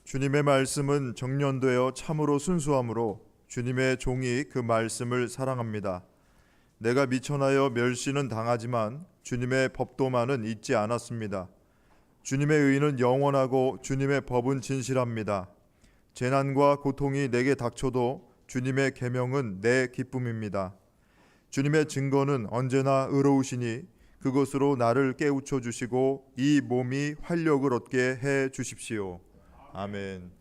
주님의 말씀은 정련되어 참으로 순수함으로 주님의 종이 그 말씀을 사랑합니다. 내가 미천하여 멸시는 당하지만 주님의 법도만은 잊지 않았습니다. 주님의 의는 영원하고 주님의 법은 진실합니다. 재난과 고통이 내게 닥쳐도 주님의 계명은 내 기쁨입니다. 주님의 증거는 언제나 의로우시니 그것으로 나를 깨우쳐 주시고 이 몸이 활력을 얻게 해 주십시오. 아멘.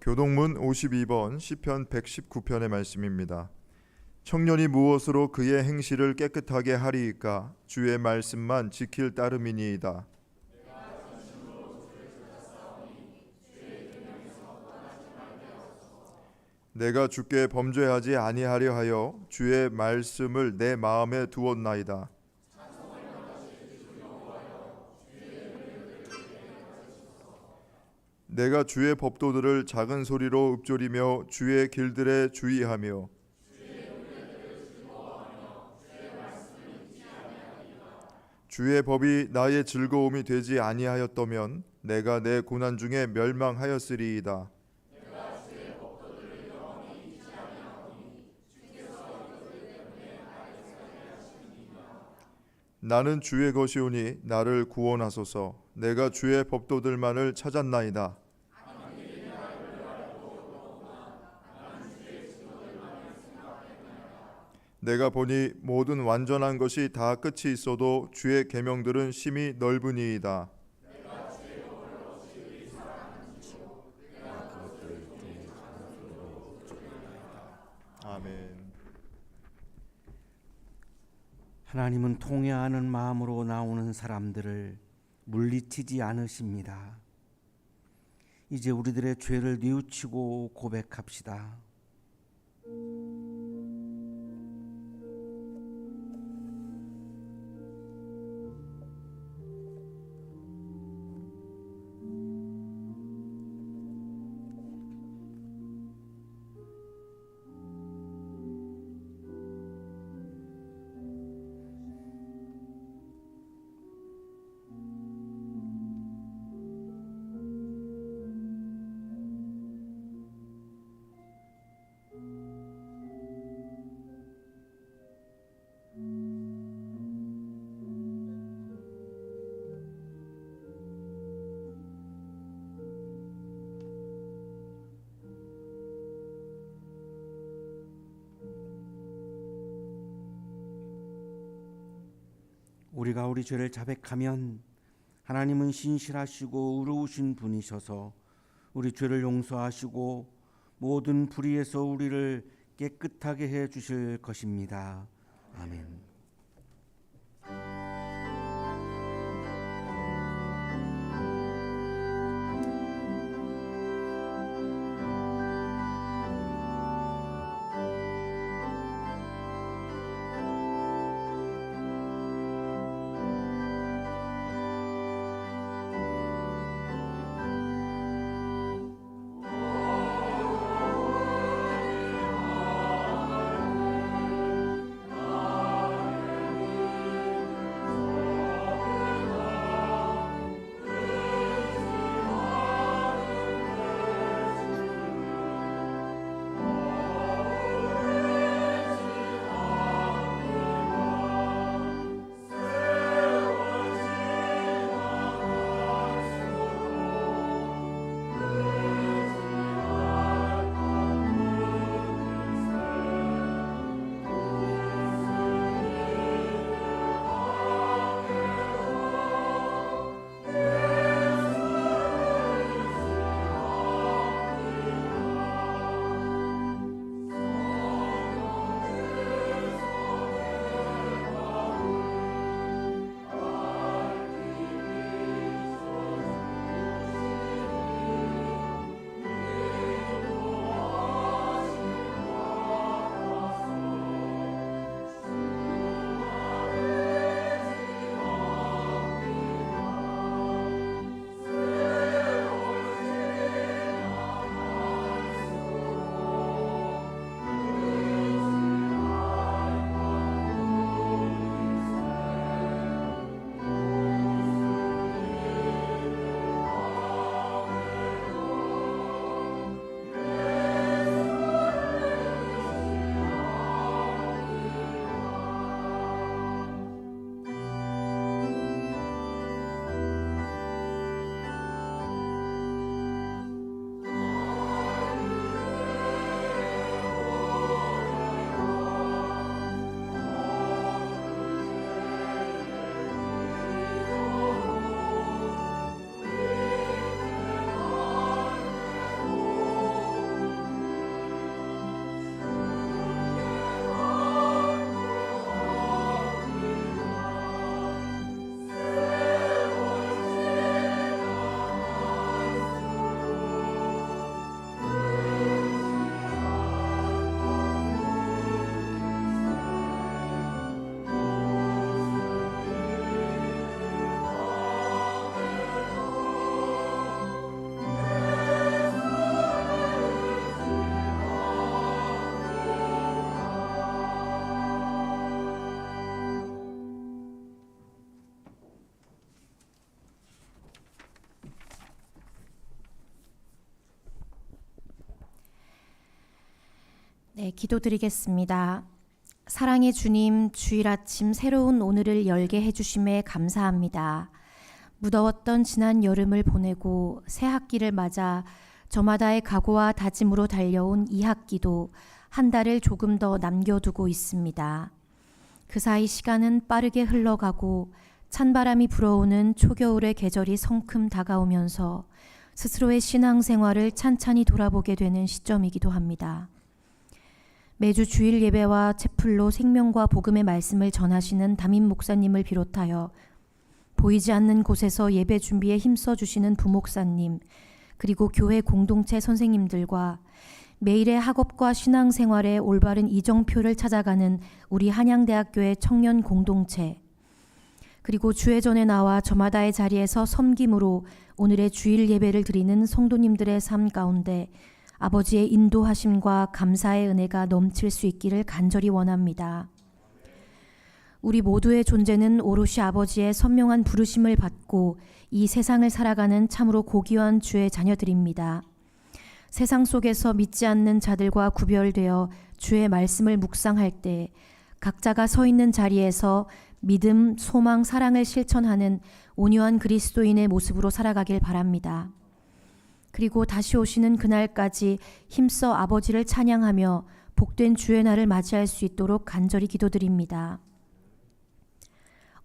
교동문 52번 시편 119편의 말씀입니다. 청년이 무엇으로 그의 행실을 깨끗하게 하리이까? 주의 말씀만 지킬 따름이니이다. 내가 주께 범죄하지 아니하려 하여 주의 말씀을 내 마음에 두었나이다. 내가 주의 법도들을 작은 소리로 읊조리며 주의 길들에 주의하며 주의 법이 나의 즐거움이 되지 아니하였더면 내가 내 고난 중에 멸망하였으리이다. 나는 주의 것이오니 나를 구원하소서. 내가 주의 법도들만을 찾았나이다. 내가 보니 모든 완전한 것이 다 끝이 있어도 주의 계명들은 심히 넓으니이다. 아멘. 하나님은 통회하는 마음으로 나오는 사람들을 물리치지 않으십니다. 이제 우리들의 죄를 뉘우치고 고백합시다. 우리가 우리 죄를 자백하면 하나님은 신실하시고 의로우신 분이셔서 우리 죄를 용서하시고 모든 불의에서 우리를 깨끗하게 해 주실 것입니다. 아멘. 네, 기도드리겠습니다. 사랑의 주님, 주일 아침 새로운 오늘을 열게 해주심에 감사합니다. 무더웠던 지난 여름을 보내고 새 학기를 맞아 저마다의 각오와 다짐으로 달려온 이 학기도 한 달을 조금 더 남겨두고 있습니다. 그 사이 시간은 빠르게 흘러가고 찬바람이 불어오는 초겨울의 계절이 성큼 다가오면서 스스로의 신앙생활을 찬찬히 돌아보게 되는 시점이기도 합니다. 매주 주일 예배와 채플로 생명과 복음의 말씀을 전하시는 담임 목사님을 비롯하여 보이지 않는 곳에서 예배 준비에 힘써 주시는 부목사님, 그리고 교회 공동체 선생님들과 매일의 학업과 신앙생활의 올바른 이정표를 찾아가는 우리 한양대학교의 청년 공동체, 그리고 주회전에 나와 저마다의 자리에서 섬김으로 오늘의 주일 예배를 드리는 성도님들의 삶 가운데 아버지의 인도하심과 감사의 은혜가 넘칠 수 있기를 간절히 원합니다. 우리 모두의 존재는 오롯이 아버지의 선명한 부르심을 받고 이 세상을 살아가는 참으로 고귀한 주의 자녀들입니다. 세상 속에서 믿지 않는 자들과 구별되어 주의 말씀을 묵상할 때 각자가 서 있는 자리에서 믿음, 소망, 사랑을 실천하는 온유한 그리스도인의 모습으로 살아가길 바랍니다. 그리고 다시 오시는 그날까지 힘써 아버지를 찬양하며 복된 주의 날을 맞이할 수 있도록 간절히 기도드립니다.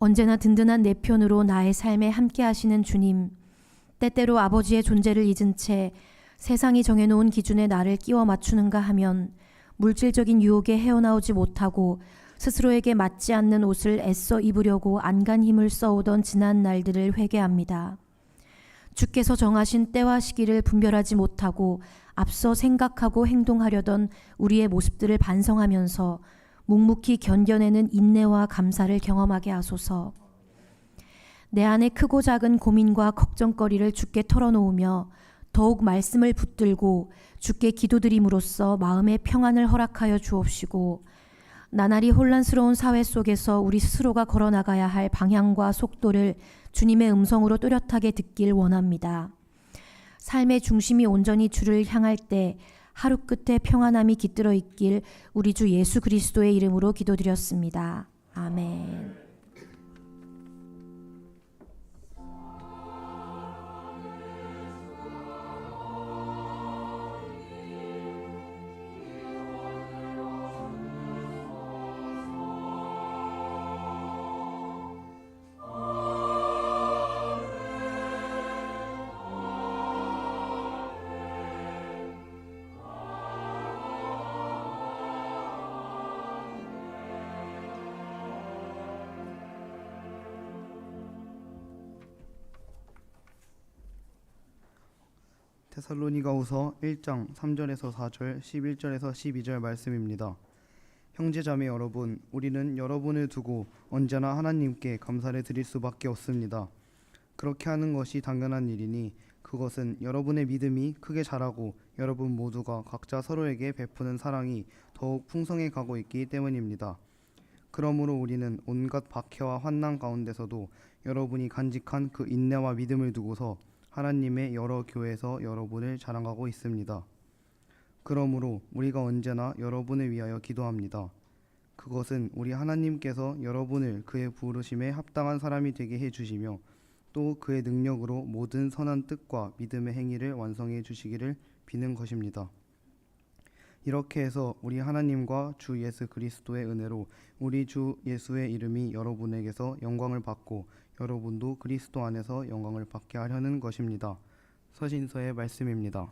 언제나 든든한 내 편으로 나의 삶에 함께 하시는 주님, 때때로 아버지의 존재를 잊은 채 세상이 정해놓은 기준에 나를 끼워 맞추는가 하면 물질적인 유혹에 헤어나오지 못하고 스스로에게 맞지 않는 옷을 애써 입으려고 안간 힘을 써오던 지난 날들을 회개합니다. 주께서 정하신 때와 시기를 분별하지 못하고 앞서 생각하고 행동하려던 우리의 모습들을 반성하면서 묵묵히 견뎌내는 인내와 감사를 경험하게 하소서. 내 안에 크고 작은 고민과 걱정거리를 주께 털어놓으며 더욱 말씀을 붙들고 주께 기도드림으로써 마음의 평안을 허락하여 주옵시고, 나날이 혼란스러운 사회 속에서 우리 스스로가 걸어나가야 할 방향과 속도를 주님의 음성으로 또렷하게 듣길 원합니다. 삶의 중심이 온전히 주를 향할 때 하루 끝에 평안함이 깃들어 있길 우리 주 예수 그리스도의 이름으로 기도드렸습니다. 아멘. 데살로니가후서 1장 3절에서 4절, 11절에서 12절 말씀입니다. 형제자매 여러분, 우리는 여러분을 두고 언제나 하나님께 감사를 드릴 수밖에 없습니다. 그렇게 하는 것이 당연한 일이니 그것은 여러분의 믿음이 크게 자라고 여러분 모두가 각자 서로에게 베푸는 사랑이 더욱 풍성해 가고 있기 때문입니다. 그러므로 우리는 온갖 박해와 환난 가운데서도 여러분이 간직한 그 인내와 믿음을 두고서 하나님의 여러 교회에서 여러분을 자랑하고 있습니다. 그러므로 우리가 언제나 여러분을 위하여 기도합니다. 그것은 우리 하나님께서 여러분을 그의 부르심에 합당한 사람이 되게 해주시며 또 그의 능력으로 모든 선한 뜻과 믿음의 행위를 완성해 주시기를 비는 것입니다. 이렇게 해서 우리 하나님과 주 예수 그리스도의 은혜로 우리 주 예수의 이름이 여러분에게서 영광을 받고 여러분도 그리스도 안에서 영광을 받게 하려는 것입니다. 서신서의 말씀입니다.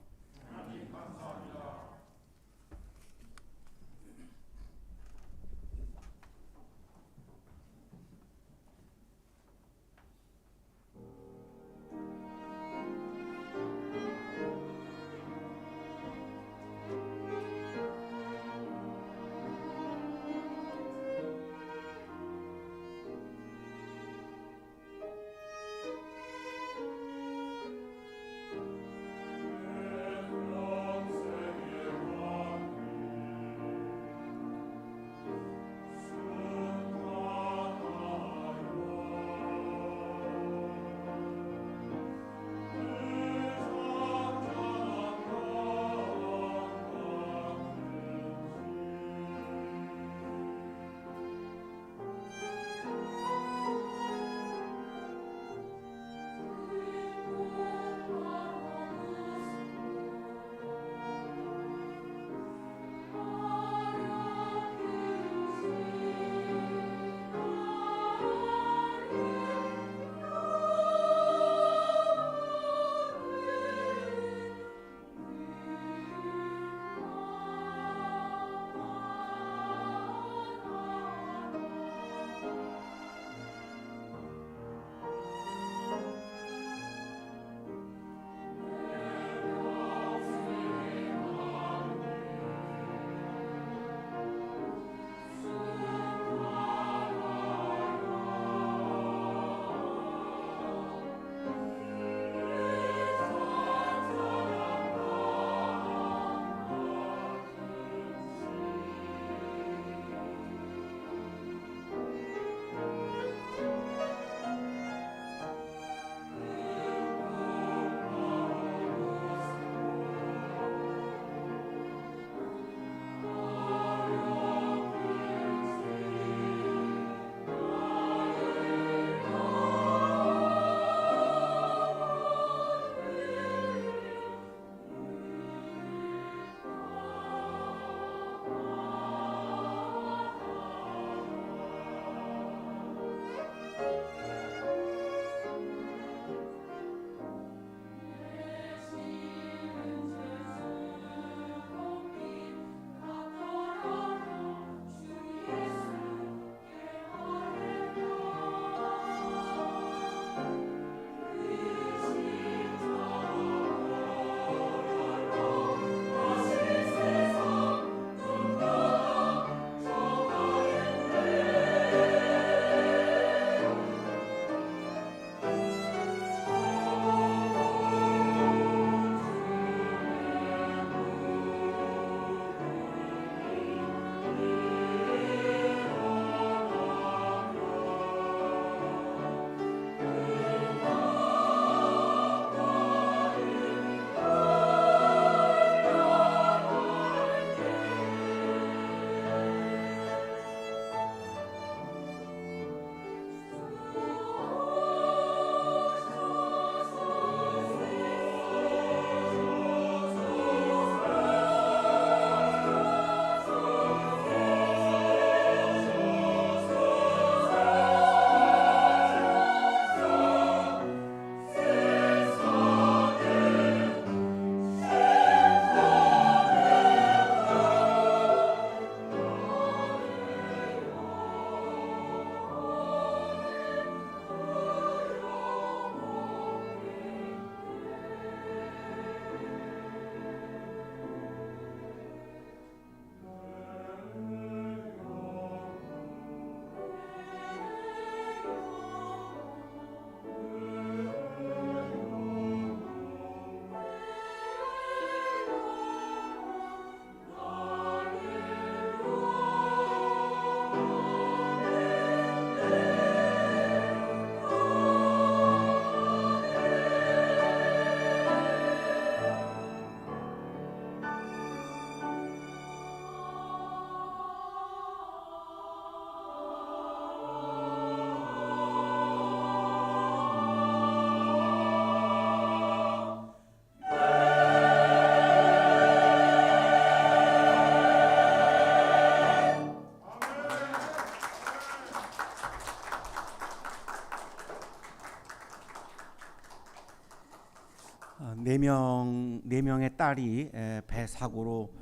네 명의 딸이 배 사고로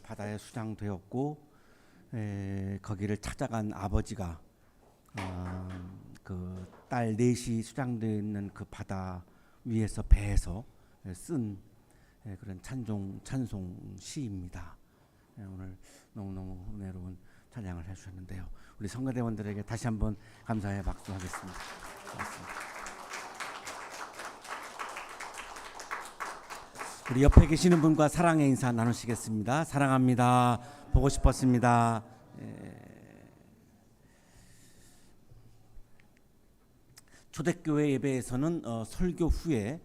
바다에 수장되었고, 거기를 찾아간 아버지가 그 딸 넷이 수장되어 있는 그 바다 위에서 배에서 쓴 그런 찬송 시입니다. 오늘 너무너무 은혜로운 찬양을 해주셨는데요. 우리 성가대원들에게 다시 한번 감사의 박수하겠습니다. 고맙습니다. 우리 옆에 계시는 분과 사랑의 인사 나누시겠습니다. 사랑합니다. 보고 싶었습니다. 초대교회 예배에서는 설교 후에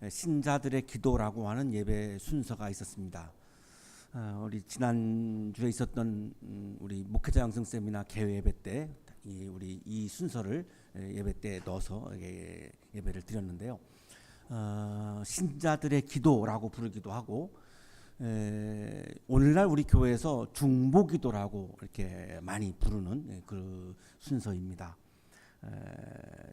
신자들의 기도라고 하는 예배 순서가 있었습니다. 우리 지난주에 있었던 우리 목회자 양성 세미나 개회 예배 때 우리 이 순서를 예배 때 넣어서 예배를 드렸는데요. 신자들의 기도라고 부르기도 하고, 오늘날 우리 교회에서 중보기도라고 이렇게 많이 부르는 그 순서입니다.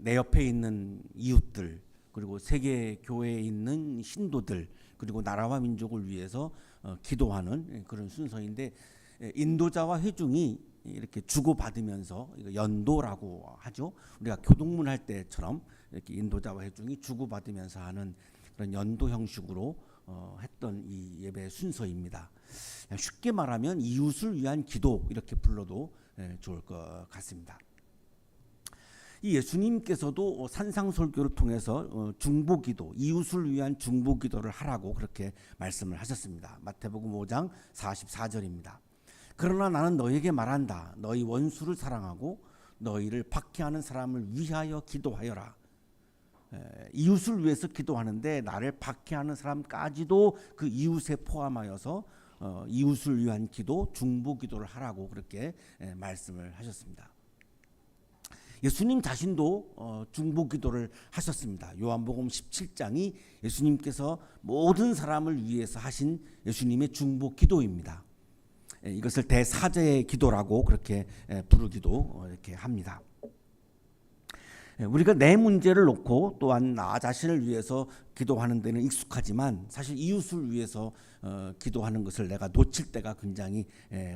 내 옆에 있는 이웃들, 그리고 세계 교회에 있는 신도들, 그리고 나라와 민족을 위해서 기도하는 그런 순서인데, 인도자와 회중이 이렇게 주고받으면서 연도라고 하죠. 우리가 교동문 할 때처럼 이렇게 인도자와 회중이 주고받으면서 하는 그런 연도 형식으로 했던 이 예배 순서입니다. 쉽게 말하면 이웃을 위한 기도 이렇게 불러도 좋을 것 같습니다. 이 예수님께서도 산상설교를 통해서 중보기도, 이웃을 위한 중보기도를 하라고 그렇게 말씀을 하셨습니다. 마태복음 5장 44절입니다. 그러나 나는 너희에게 말한다. 너희 원수를 사랑하고 너희를 박해하는 사람을 위하여 기도하여라. 이웃을 위해서 기도하는데 나를 박해하는 사람까지도 그 이웃에 포함하여서 이웃을 위한 기도, 중보기도를 하라고 그렇게 말씀을 하셨습니다. 예수님 자신도 중보기도를 하셨습니다. 요한복음 17장이 예수님께서 모든 사람을 위해서 하신 예수님의 중보기도입니다. 이것을 대사제의 기도라고 그렇게 부르기도 이렇게 합니다. 우리가 내 문제를 놓고 또한 나 자신을 위해서 기도하는 데는 익숙하지만 사실 이웃을 위해서 기도하는 것을 내가 놓칠 때가 굉장히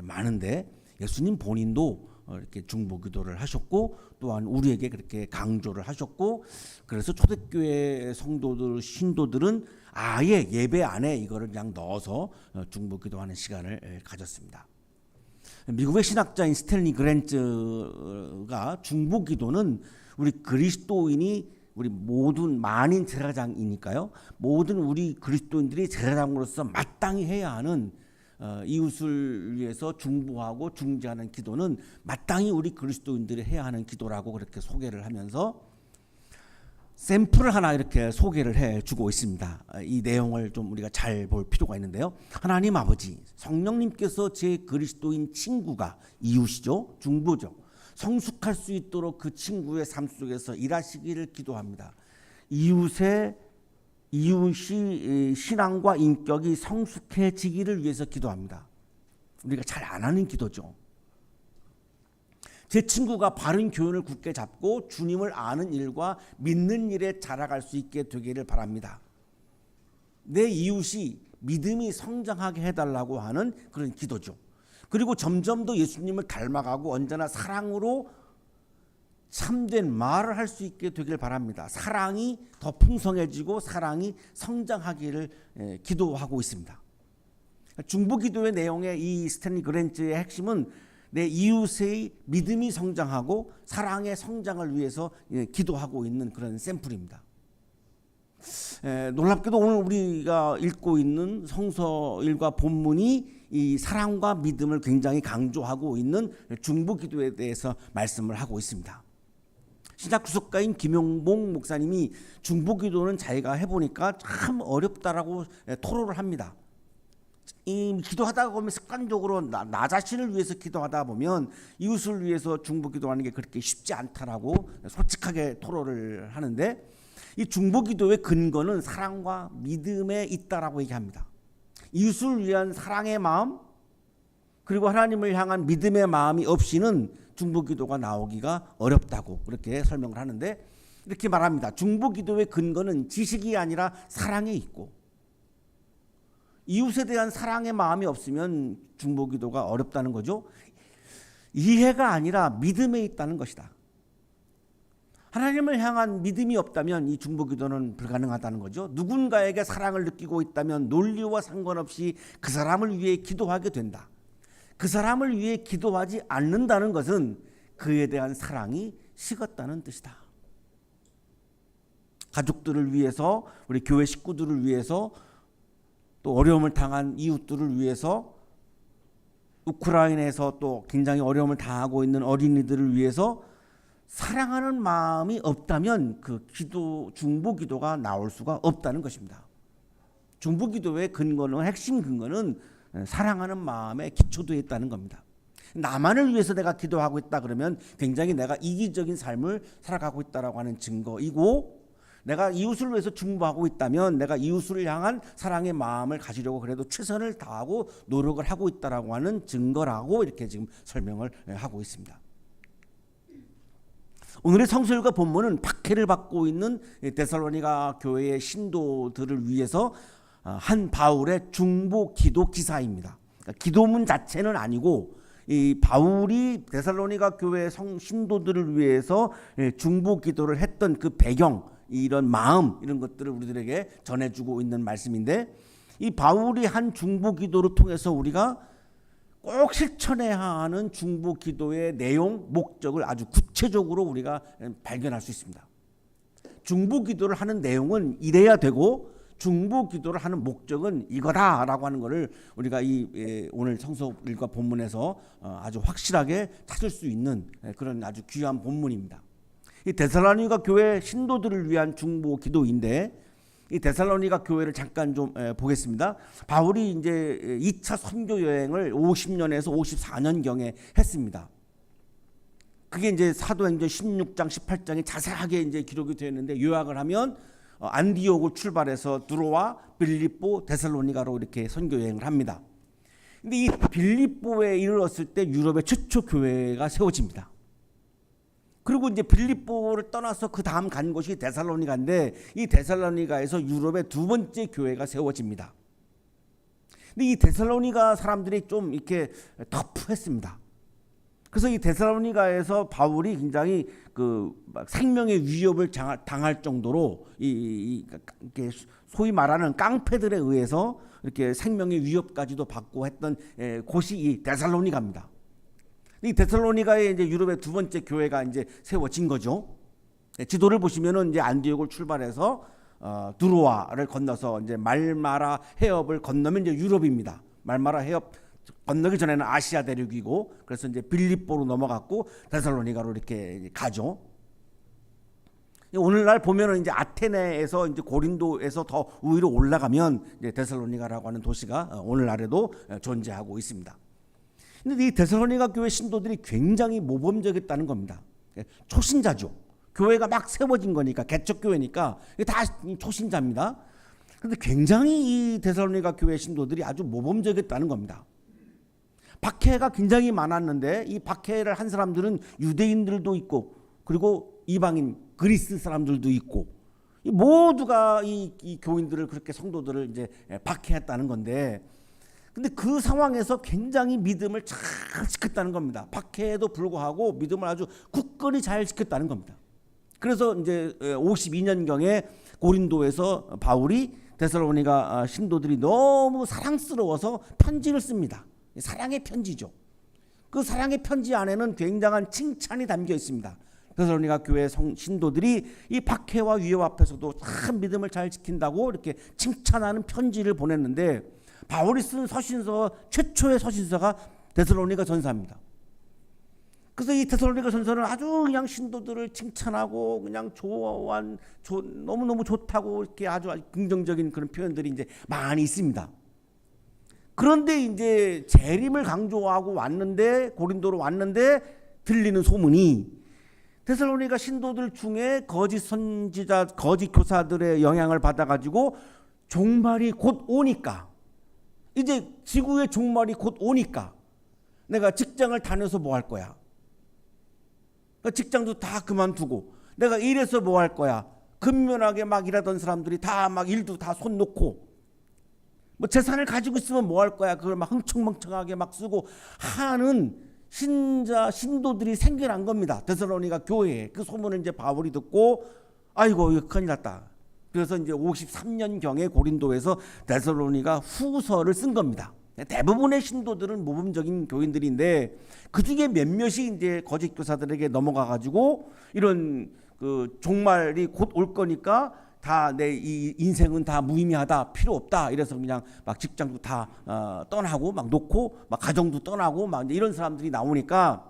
많은데, 예수님 본인도 이렇게 중보기도를 하셨고 또한 우리에게 그렇게 강조를 하셨고, 그래서 초대교회 성도들, 신도들은 아예 예배 안에 이거를 그냥 넣어서 중보기도하는 시간을 가졌습니다. 미국의 신학자인 스탠리 그랜츠가 중보기도는 우리 그리스도인이, 우리 모든 만인 제사장이니까요, 모든 우리 그리스도인들이 제사장으로서 마땅히 해야 하는 이웃을 위해서 중보하고 중재하는 기도는 마땅히 우리 그리스도인들이 해야 하는 기도라고 그렇게 소개를 하면서 샘플을 하나 이렇게 소개를 해주고 있습니다. 이 내용을 좀 우리가 잘 볼 필요가 있는데요. 하나님 아버지, 성령님께서 제 그리스도인 친구가 이웃이죠, 중보죠, 성숙할 수 있도록 그 친구의 삶 속에서 일하시기를 기도합니다. 이웃이 신앙과 인격이 성숙해지기를 위해서 기도합니다. 우리가 잘 안 하는 기도죠. 제 친구가 바른 교훈을 굳게 잡고 주님을 아는 일과 믿는 일에 자라갈 수 있게 되기를 바랍니다. 내 이웃이 믿음이 성장하게 해달라고 하는 그런 기도죠. 그리고 점점 더 예수님을 닮아가고 언제나 사랑으로 참된 말을 할 수 있게 되길 바랍니다. 사랑이 더 풍성해지고 사랑이 성장하기를 기도하고 있습니다. 중보기도의 내용의 이 스탠리 그랜츠의 핵심은 내 이웃의 믿음이 성장하고 사랑의 성장을 위해서 기도하고 있는 그런 샘플입니다. 놀랍게도 오늘 우리가 읽고 있는 성서일과 본문이 이 사랑과 믿음을 굉장히 강조하고 있는 중보기도에 대해서 말씀을 하고 있습니다. 신학구속가인 김용봉 목사님이 중보기도는 자기가 해보니까 참 어렵다라고 토로를 합니다. 이 기도하다 보면 습관적으로 나 자신을 위해서 기도하다 보면 이웃을 위해서 중보기도하는 게 그렇게 쉽지 않다라고 솔직하게 토로를 하는데, 이 중보기도의 근거는 사랑과 믿음에 있다라고 얘기합니다. 이웃을 위한 사랑의 마음, 그리고 하나님을 향한 믿음의 마음이 없이는 중보기도가 나오기가 어렵다고 그렇게 설명을 하는데, 이렇게 말합니다. 중보기도의 근거는 지식이 아니라 사랑에 있고, 이웃에 대한 사랑의 마음이 없으면 중보기도가 어렵다는 거죠. 이해가 아니라 믿음에 있다는 것이다. 하나님을 향한 믿음이 없다면 이 중보기도는 불가능하다는 거죠. 누군가에게 사랑을 느끼고 있다면 논리와 상관없이 그 사람을 위해 기도하게 된다. 그 사람을 위해 기도하지 않는다는 것은 그에 대한 사랑이 식었다는 뜻이다. 가족들을 위해서, 우리 교회 식구들을 위해서, 또 어려움을 당한 이웃들을 위해서, 우크라이나에서 또 굉장히 어려움을 당하고 있는 어린이들을 위해서 사랑하는 마음이 없다면 그 기도, 중보기도가 나올 수가 없다는 것입니다. 중보기도의 근거는, 핵심 근거는 사랑하는 마음에 기초되어 있다는 겁니다. 나만을 위해서 내가 기도하고 있다 그러면 굉장히 내가 이기적인 삶을 살아가고 있다라고 하는 증거이고, 내가 이웃을 위해서 중보하고 있다면 내가 이웃을 향한 사랑의 마음을 가지려고 그래도 최선을 다하고 노력을 하고 있다라고 하는 증거라고 이렇게 지금 설명을 하고 있습니다. 오늘의 성서일과 본문은 박해를 받고 있는 데살로니가 교회의 신도들을 위해서 한 바울의 중보 기도 기사입니다. 그러니까 기도문 자체는 아니고 이 바울이 데살로니가 교회의 신도들을 위해서 중보 기도를 했던 그 배경, 이런 마음, 이런 것들을 우리들에게 전해주고 있는 말씀인데, 이 바울이 한 중보 기도를 통해서 우리가 꼭 실천해야 하는 중보 기도의 내용, 목적을 아주 구체적으로 우리가 발견할 수 있습니다. 중보 기도를 하는 내용은 이래야 되고 중보 기도를 하는 목적은 이거다라고 하는 것을 우리가 이 오늘 성서일과 본문에서 아주 확실하게 찾을 수 있는 그런 아주 귀한 본문입니다. 이 데살로니가 교회 신도들을 위한 중보 기도인데, 이 데살로니가 교회를 잠깐 좀 보겠습니다. 바울이 이제 2차 선교 여행을 50년에서 54년경에 했습니다. 그게 이제 사도행전 16장, 18장에 자세하게 이제 기록이 되어 있는데, 요약을 하면 안디옥을 출발해서 두로와 빌립보, 데살로니가로 이렇게 선교 여행을 합니다. 근데 이 빌립보에 이르렀을 때 유럽의 최초 교회가 세워집니다. 그리고 이제 빌립보를 떠나서 그 다음 간 곳이 데살로니가인데, 이 데살로니가에서 유럽의 두 번째 교회가 세워집니다. 근데 이 데살로니가 사람들이 좀 이렇게 터프했습니다. 그래서 이 데살로니가에서 바울이 굉장히 그 생명의 위협을 당할 정도로 이렇게 소위 말하는 깡패들에 의해서 이렇게 생명의 위협까지도 받고 했던 곳이 이 데살로니가입니다. 이 데살로니가에 이제 유럽의 두 번째 교회가 이제 세워진 거죠. 지도를 보시면은 이제 안디옥을 출발해서 두로아를 건너서 이제 말마라 해협을 건너면 이제 유럽입니다. 말마라 해협 건너기 전에는 아시아 대륙이고, 그래서 이제 빌립보로 넘어갔고 데살로니가로 이렇게 가죠. 오늘날 보면은 이제 아테네에서 이제 고린도에서 더 위로 올라가면 이제 데살로니가라고 하는 도시가 오늘날에도 존재하고 있습니다. 근데 이 데살로니가 교회 신도들이 굉장히 모범적이었다는 겁니다. 초신자죠. 교회가 막 세워진 거니까, 개척 교회니까 다 초신자입니다. 그런데 굉장히 이 데살로니가 교회 신도들이 아주 모범적이었다는 겁니다. 박해가 굉장히 많았는데, 이 박해를 한 사람들은 유대인들도 있고, 그리고 이방인 그리스 사람들도 있고, 모두가 이 교인들을, 그렇게 성도들을 이제 박해했다는 건데, 근데 그 상황에서 굉장히 믿음을 잘 지켰다는 겁니다. 박해에도 불구하고 믿음을 아주 굳건히 잘 지켰다는 겁니다. 그래서 이제 52년경에 고린도에서 바울이 데살로니가 신도들이 너무 사랑스러워서 편지를 씁니다. 사랑의 편지죠. 그 사랑의 편지 안에는 굉장한 칭찬이 담겨 있습니다. 데살로니가 교회 신도들이 이 박해와 위협 앞에서도 참 믿음을 잘 지킨다고 이렇게 칭찬하는 편지를 보냈는데, 바울이 쓴 서신서, 최초의 서신서가 데살로니가 전서입니다. 그래서 이 데살로니가 전서는 아주 그냥 신도들을 칭찬하고 그냥 너무너무 좋다고 이렇게 아주 긍정적인 그런 표현들이 이제 많이 있습니다. 그런데 이제 재림을 강조하고 왔는데, 고린도로 왔는데 들리는 소문이 데살로니가 신도들 중에 거짓 선지자, 거짓 교사들의 영향을 받아가지고 종말이 곧 오니까, 이제 지구의 종말이 곧 오니까 내가 직장을 다녀서 뭐 할 거야? 직장도 다 그만두고 내가 이래서 뭐 할 거야? 근면하게 막 일하던 사람들이 다 막 일도 다 손 놓고 뭐 재산을 가지고 있으면 뭐 할 거야? 그걸 막 흥청망청하게 막 쓰고 하는 신도들이 생겨난 겁니다. 데살로니가 교회에. 그 소문을 이제 바울이 듣고 아이고 이거 큰일 났다. 그래서 이제 53년경에 고린도에서 데살로니가 후서를 쓴 겁니다. 대부분의 신도들은 모범적인 교인들인데 그 중에 몇몇이 이제 거짓 교사들에게 넘어가 가지고 이런 그 종말이 곧 올 거니까 다 내 이 인생은 다 무의미하다, 필요 없다, 이래서 그냥 막 직장도 다 떠나고 막 놓고 막 가정도 떠나고 막 이런 사람들이 나오니까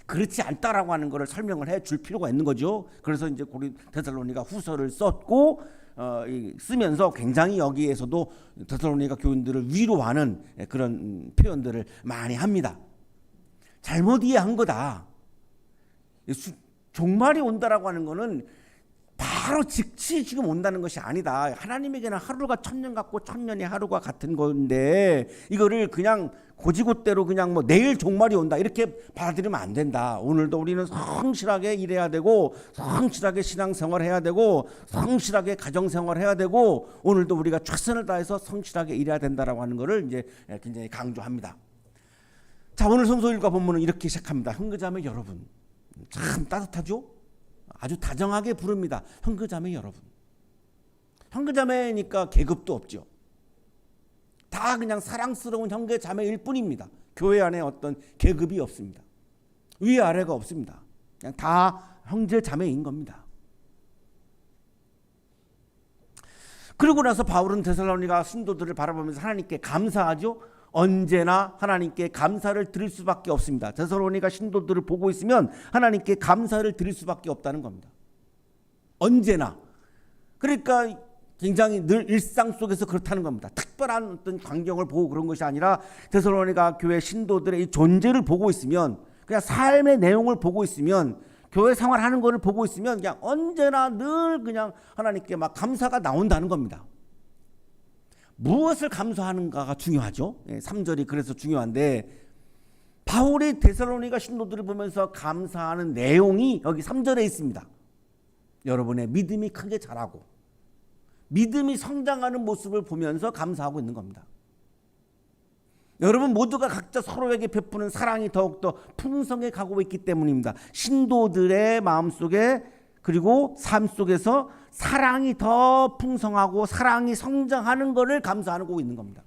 그렇지 않다라고 하는 것을 설명을 해줄 필요가 있는 거죠. 그래서 이제 데살로니가 후서를 썼고 쓰면서 굉장히 여기에서도 데살로니가 교인들을 위로하는 그런 표현들을 많이 합니다. 잘못 이해한 거다. 종말이 온다라고 하는 거는 바로 즉시 지금 온다는 것이 아니다. 하나님에게는 하루가 1000년 같고 1000년이 하루가 같은 건데 이거를 그냥 고지고대로 그냥 뭐 내일 종말이 온다 이렇게 받아들이면 안 된다. 오늘도 우리는 성실하게 일해야 되고 성실하게 신앙생활 해야 되고 성실하게 가정생활 해야 되고 오늘도 우리가 최선을 다해서 성실하게 일해야 된다라고 하는 것을 이제 굉장히 강조합니다. 자, 오늘 성서 일과 본문은 이렇게 시작합니다. 형제자매 여러분, 참 따뜻하죠? 아주 다정하게 부릅니다. 형제자매 여러분. 형제자매니까 계급도 없죠. 다 그냥 사랑스러운 형제자매일 뿐입니다. 교회 안에 어떤 계급이 없습니다. 위아래가 없습니다. 그냥 다 형제자매인 겁니다. 그러고 나서 바울은 데살로니가 신도들을 바라보면서 하나님께 감사하죠. 언제나 하나님께 감사를 드릴 수밖에 없습니다. 데살로니가 신도들을 보고 있으면 하나님께 감사를 드릴 수밖에 없다는 겁니다. 언제나. 그러니까 굉장히 늘 일상 속에서 그렇다는 겁니다. 특별한 어떤 광경을 보고 그런 것이 아니라 데살로니가 교회 신도들의 이 존재를 보고 있으면, 그냥 삶의 내용을 보고 있으면, 교회 생활하는 것을 보고 있으면 그냥 언제나 늘 그냥 하나님께 막 감사가 나온다는 겁니다. 무엇을 감사하는가가 중요하죠. 3절이 그래서 중요한데 바울이 데살로니가 신도들을 보면서 감사하는 내용이 여기 3절에 있습니다. 여러분의 믿음이 크게 자라고 믿음이 성장하는 모습을 보면서 감사하고 있는 겁니다. 여러분 모두가 각자 서로에게 베푸는 사랑이 더욱더 풍성해 가고 있기 때문입니다. 신도들의 마음속에 그리고 삶 속에서 사랑이 더 풍성하고 사랑이 성장하는 것을 감사하고 있는 겁니다.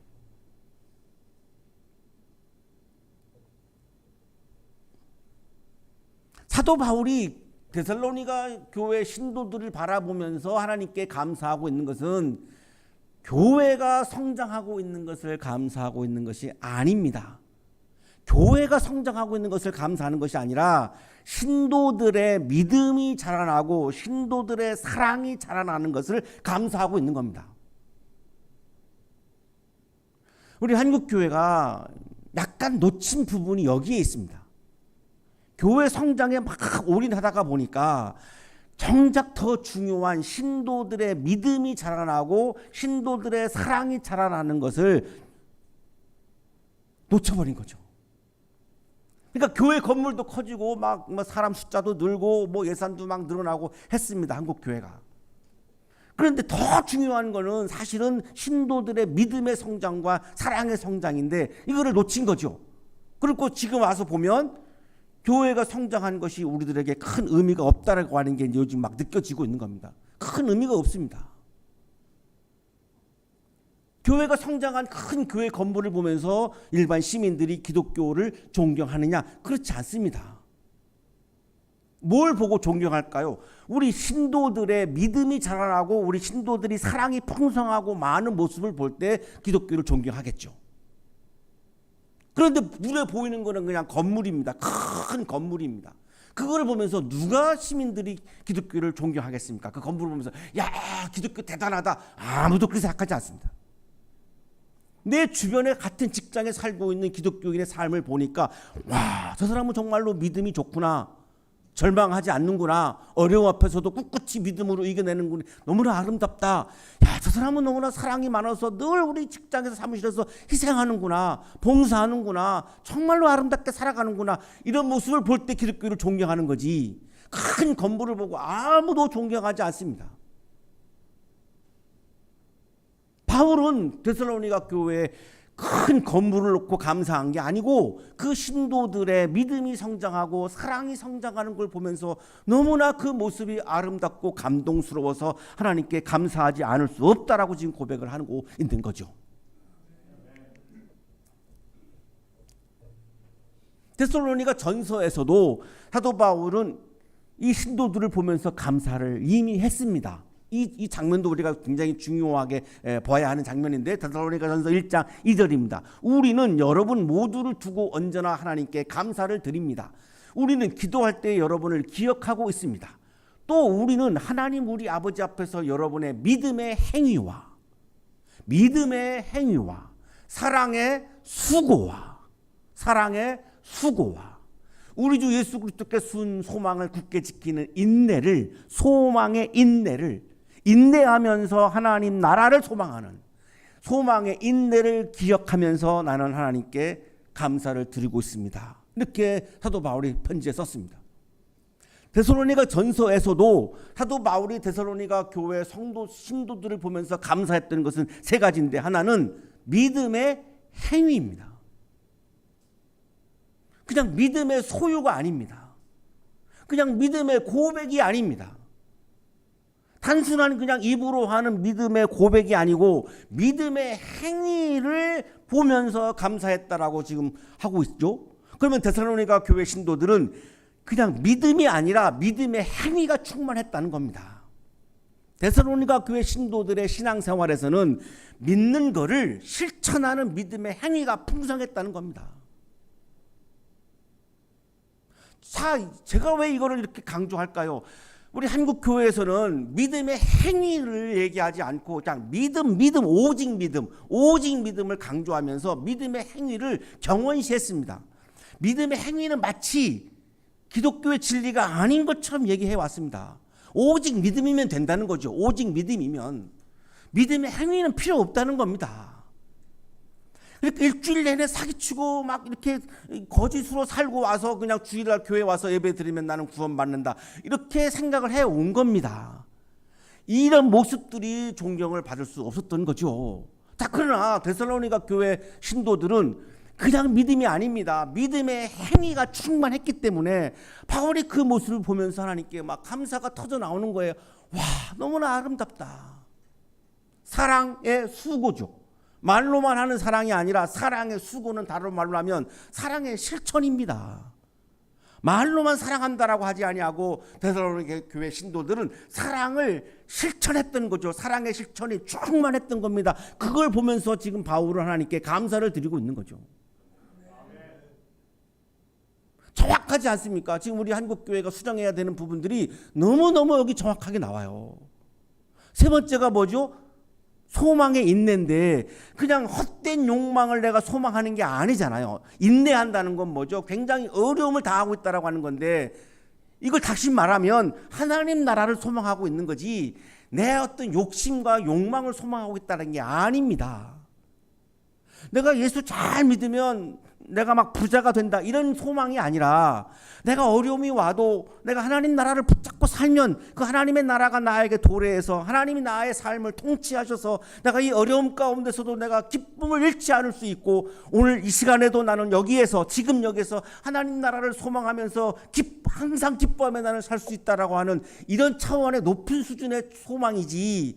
사도 바울이 데살로니가 교회 신도들을 바라보면서 하나님께 감사하고 있는 것은 교회가 성장하고 있는 것을 감사하고 있는 것이 아닙니다. 교회가 성장하고 있는 것을 감사하는 것이 아니라 신도들의 믿음이 자라나고 신도들의 사랑이 자라나는 것을 감사하고 있는 겁니다. 우리 한국교회가 약간 놓친 부분이 여기에 있습니다. 교회 성장에 막 올인하다가 보니까 정작 더 중요한 신도들의 믿음이 자라나고 신도들의 사랑이 자라나는 것을 놓쳐버린 거죠. 그러니까 교회 건물도 커지고 막 사람 숫자도 늘고 뭐 예산도 막 늘어나고 했습니다. 한국 교회가. 그런데 더 중요한 거는 사실은 신도들의 믿음의 성장과 사랑의 성장인데 이거를 놓친 거죠. 그리고 지금 와서 보면 교회가 성장한 것이 우리들에게 큰 의미가 없다라고 하는 게 요즘 막 느껴지고 있는 겁니다. 큰 의미가 없습니다. 교회가 성장한 큰 교회 건물을 보면서 일반 시민들이 기독교를 존경하느냐? 그렇지 않습니다. 뭘 보고 존경할까요? 우리 신도들의 믿음이 자라나고 우리 신도들이 사랑이 풍성하고 많은 모습을 볼 때 기독교를 존경하겠죠. 그런데 눈에 보이는 거는 그냥 건물입니다. 큰 건물입니다. 그거를 보면서 누가 시민들이 기독교를 존경하겠습니까? 그 건물을 보면서 야, 기독교 대단하다. 아무도 그렇게 생각하지 않습니다. 내 주변에 같은 직장에 살고 있는 기독교인의 삶을 보니까 와, 저 사람은 정말로 믿음이 좋구나. 절망하지 않는구나. 어려움 앞에서도 꿋꿋이 믿음으로 이겨내는구나. 너무나 아름답다. 야, 저 사람은 너무나 사랑이 많아서 늘 우리 직장에서 사무실에서 희생하는구나. 봉사하는구나. 정말로 아름답게 살아가는구나. 이런 모습을 볼 때 기독교를 존경하는 거지. 큰 건물을 보고 아무도 존경하지 않습니다. 바울은 데살로니가 교회에 큰 건물을 놓고 감사한 게 아니고 그 신도들의 믿음이 성장하고 사랑이 성장하는 걸 보면서 너무나 그 모습이 아름답고 감동스러워서 하나님께 감사하지 않을 수 없다라고 지금 고백을 하고 있는 거죠. 데살로니가 전서에서도 사도 바울은 이 신도들을 보면서 감사를 이미 했습니다. 이 장면도 우리가 굉장히 중요하게 봐야 하는 장면인데 데살로니가 전서 1장 2절입니다. 우리는 여러분 모두를 두고 언제나 하나님께 감사를 드립니다. 우리는 기도할 때 여러분을 기억하고 있습니다. 또 우리는 하나님 우리 아버지 앞에서 여러분의 믿음의 행위와 사랑의 수고와 우리 주 예수 그리스도께 순 소망을 굳게 지키는 소망의 인내를 인내하면서 하나님 나라를 소망하는 소망의 인내를 기억하면서 나는 하나님께 감사를 드리고 있습니다. 이렇게 사도 바울이 편지에 썼습니다. 데살로니가 전서에서도 사도 바울이 데살로니가 교회 신도들을 보면서 감사했던 것은 세 가지인데 하나는 믿음의 행위입니다. 그냥 믿음의 소유가 아닙니다. 그냥 믿음의 고백이 아닙니다. 단순한 그냥 입으로 하는 믿음의 고백이 아니고 믿음의 행위를 보면서 감사했다라고 지금 하고 있죠. 그러면 데살로니가 교회 신도들은 그냥 믿음이 아니라 믿음의 행위가 충만했다는 겁니다. 데살로니가 교회 신도들의 신앙생활에서는 믿는 것을 실천하는 믿음의 행위가 풍성했다는 겁니다. 제가 왜 이거를 이렇게 강조할까요? 우리 한국 교회에서는 믿음의 행위를 얘기하지 않고 그냥 오직 믿음을 강조하면서 믿음의 행위를 경원시했습니다. 믿음의 행위는 마치 기독교의 진리가 아닌 것처럼 얘기해 왔습니다. 오직 믿음이면 된다는 거죠. 오직 믿음이면 믿음의 행위는 필요 없다는 겁니다. 이렇게 일주일 내내 사기치고 막 이렇게 거짓으로 살고 와서 그냥 주일날 교회 와서 예배 드리면 나는 구원받는다. 이렇게 생각을 해온 겁니다. 이런 모습들이 존경을 받을 수 없었던 거죠. 자, 그러나 데살로니가 교회 신도들은 그냥 믿음이 아닙니다. 믿음의 행위가 충만했기 때문에 바울이 그 모습을 보면서 하나님께 막 감사가 터져 나오는 거예요. 와, 너무나 아름답다. 사랑의 수고죠. 말로만 하는 사랑이 아니라 사랑의 수고는 다른 말로 하면 사랑의 실천입니다. 말로만 사랑한다라고 하지 아니하고 데살로니가 교회 신도들은 사랑을 실천했던 거죠. 사랑의 실천이 충만했던 겁니다. 그걸 보면서 지금 바울은 하나님께 감사를 드리고 있는 거죠. 정확하지 않습니까? 지금 우리 한국 교회가 수정해야 되는 부분들이 너무너무 여기 정확하게 나와요. 세 번째가 뭐죠? 소망의 인내인데 그냥 헛된 욕망을 내가 소망하는 게 아니잖아요. 인내한다는 건 뭐죠? 굉장히 어려움을 당하고 있다라고 하는 건데 이걸 다시 말하면 하나님 나라를 소망하고 있는 거지 내 어떤 욕심과 욕망을 소망하고 있다는 게 아닙니다. 내가 예수 잘 믿으면 내가 막 부자가 된다 이런 소망이 아니라 내가 어려움이 와도 내가 하나님 나라를 붙잡고 살면 그 하나님의 나라가 나에게 도래해서 하나님이 나의 삶을 통치하셔서 내가 이 어려움 가운데서도 내가 기쁨을 잃지 않을 수 있고 오늘 이 시간에도 나는 지금 여기서 하나님 나라를 소망하면서 항상 기뻐하며 나는 살 수 있다라고 하는 이런 차원의 높은 수준의 소망이지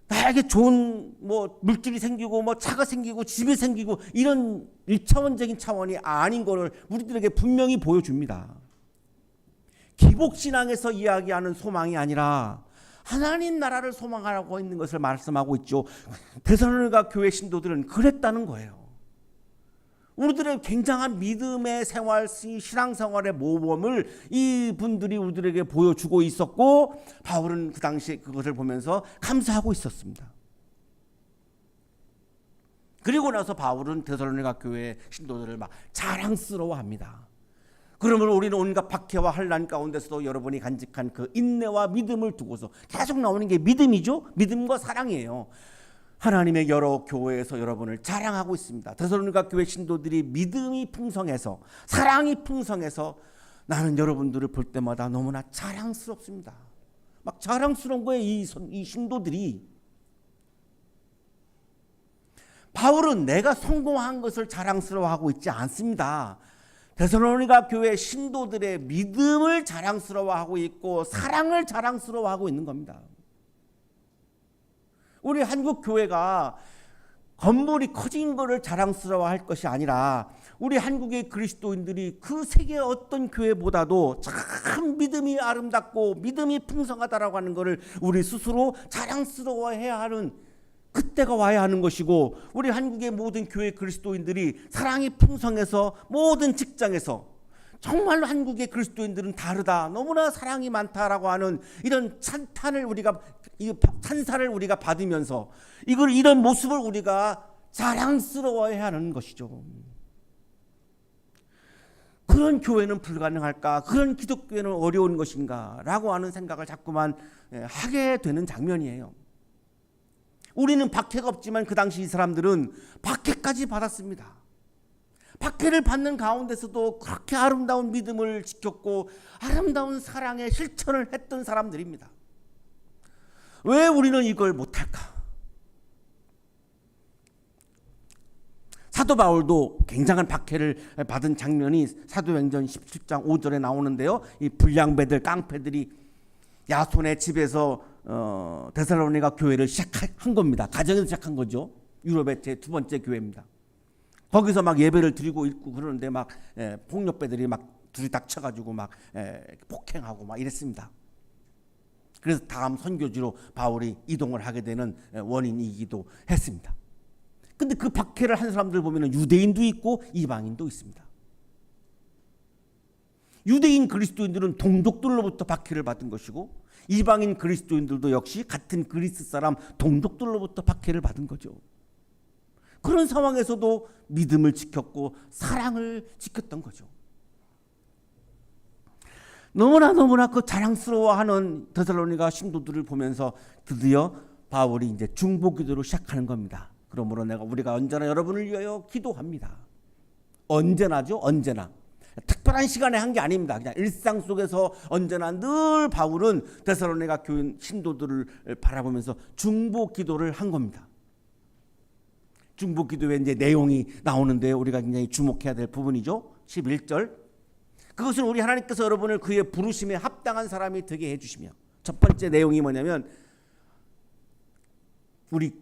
나에게 좋은 물질이 생기고 차가 생기고 집이 생기고 이런 1차원적인 차원이 아닌 것을 우리들에게 분명히 보여줍니다. 기복신앙에서 이야기하는 소망이 아니라 하나님 나라를 소망하고 있는 것을 말씀하고 있죠. 데살로니가 교회 신도들은 그랬다는 거예요. 우리들의 굉장한 믿음의 생활, 신앙생활의 모범을 이분들이 우리들에게 보여주고 있었고 바울은 그 당시에 그것을 보면서 감사하고 있었습니다. 그리고 나서 바울은 데살로니가 교회 신도들을 막 자랑스러워합니다. 그러면 우리는 온갖 박해와 환난 가운데서도 여러분이 간직한 그 인내와 믿음을 두고서 계속 나오는 게 믿음이죠. 믿음과 사랑이에요. 하나님의 여러 교회에서 여러분을 자랑하고 있습니다. 데살로니가 교회 신도들이 믿음이 풍성해서 사랑이 풍성해서 나는 여러분들을 볼 때마다 너무나 자랑스럽습니다. 막 자랑스러운 거예요. 이 신도들이. 바울은 내가 성공한 것을 자랑스러워하고 있지 않습니다. 데살로니가 교회 신도들의 믿음을 자랑스러워하고 있고 사랑을 자랑스러워하고 있는 겁니다. 우리 한국 교회가 건물이 커진 것을 자랑스러워할 것이 아니라 우리 한국의 그리스도인들이 그 세계 어떤 교회보다도 참 믿음이 아름답고 믿음이 풍성하다라고 하는 것을 우리 스스로 자랑스러워해야 하는 그때가 와야 하는 것이고, 우리 한국의 모든 교회 그리스도인들이 사랑이 풍성해서 모든 직장에서 정말로 한국의 그리스도인들은 다르다, 너무나 사랑이 많다라고 하는 이런 찬사를 우리가 받으면서 이런 모습을 우리가 자랑스러워해야 하는 것이죠. 그런 교회는 불가능할까? 그런 기독교회는 어려운 것인가? 라고 하는 생각을 자꾸만 하게 되는 장면이에요. 우리는 박해가 없지만 그 당시 이 사람들은 박해까지 받았습니다. 박해를 받는 가운데서도 그렇게 아름다운 믿음을 지켰고 아름다운 사랑의 실천을 했던 사람들입니다. 왜 우리는 이걸 못할까? 사도 바울도 굉장한 박해를 받은 장면이 사도행전 17장 5절에 나오는데요. 이 불량배들, 깡패들이 야손의 집에서 데살로니가 교회를 시작한 겁니다. 가정에서 시작한 거죠. 유럽의 제 두 번째 교회입니다. 거기서 막 예배를 드리고 있고 그러는데 막 폭력배들이 막 둘이 닥쳐가지고 막 폭행하고 막 이랬습니다. 그래서 다음 선교지로 바울이 이동을 하게 되는 원인이기도 했습니다. 근데 그 박해를 한 사람들 보면 유대인도 있고 이방인도 있습니다. 유대인 그리스도인들은 동족들로부터 박해를 받은 것이고 이방인 그리스도인들도 역시 같은 그리스 사람 동족들로부터 박해를 받은 거죠. 그런 상황에서도 믿음을 지켰고 사랑을 지켰던 거죠. 너무나 그 자랑스러워하는 데살로니가 신도들을 보면서 드디어 바울이 이제 중보기도를 시작하는 겁니다. 그러므로 우리가 언제나 여러분을 위하여 기도합니다. 언제나죠, 언제나. 특별한 시간에 한 게 아닙니다. 그냥 일상 속에서 언제나 늘 바울은 데살로니가 교인 신도들을 바라보면서 중보 기도를 한 겁니다. 중보 기도의 이제 내용이 나오는데 우리가 굉장히 주목해야 될 부분이죠. 11절. 그것은 우리 하나님께서 여러분을 그의 부르심에 합당한 사람이 되게 해주시며, 첫 번째 내용이 뭐냐면 우리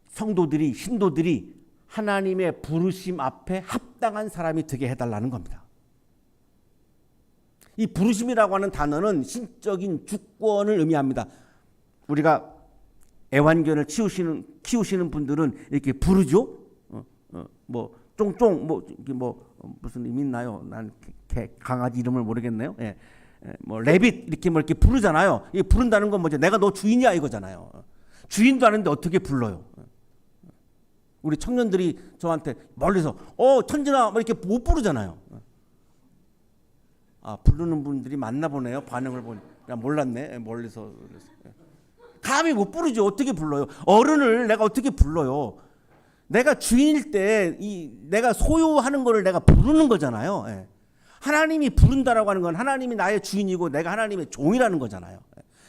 성도들이, 신도들이 하나님의 부르심 앞에 합당한 사람이 되게 해달라는 겁니다. 이 부르심이라고 하는 단어는 신적인 주권을 의미합니다. 우리가 애완견을 키우시는 분들은 이렇게 부르죠. 뭐 쫑쫑 무슨 의미 있나요? 난 강아지 이름을 모르겠네요. 뭐 레빗 이렇게 이렇게 부르잖아요. 이 부른다는 건 뭐죠? 내가 너 주인이야 이거잖아요. 주인도 아닌데 어떻게 불러요? 우리 청년들이 저한테 멀리서 천진아 뭐 이렇게 못 부르잖아요. 부르는 분들이 많나 보네요. 반응을 보니. 야, 몰랐네. 멀리서. 감히 못 부르죠. 어떻게 불러요? 어른을 내가 어떻게 불러요? 내가 주인일 때 내가 소유하는 거를 내가 부르는 거잖아요. 하나님이 부른다라고 하는 건 하나님이 나의 주인이고 내가 하나님의 종이라는 거잖아요.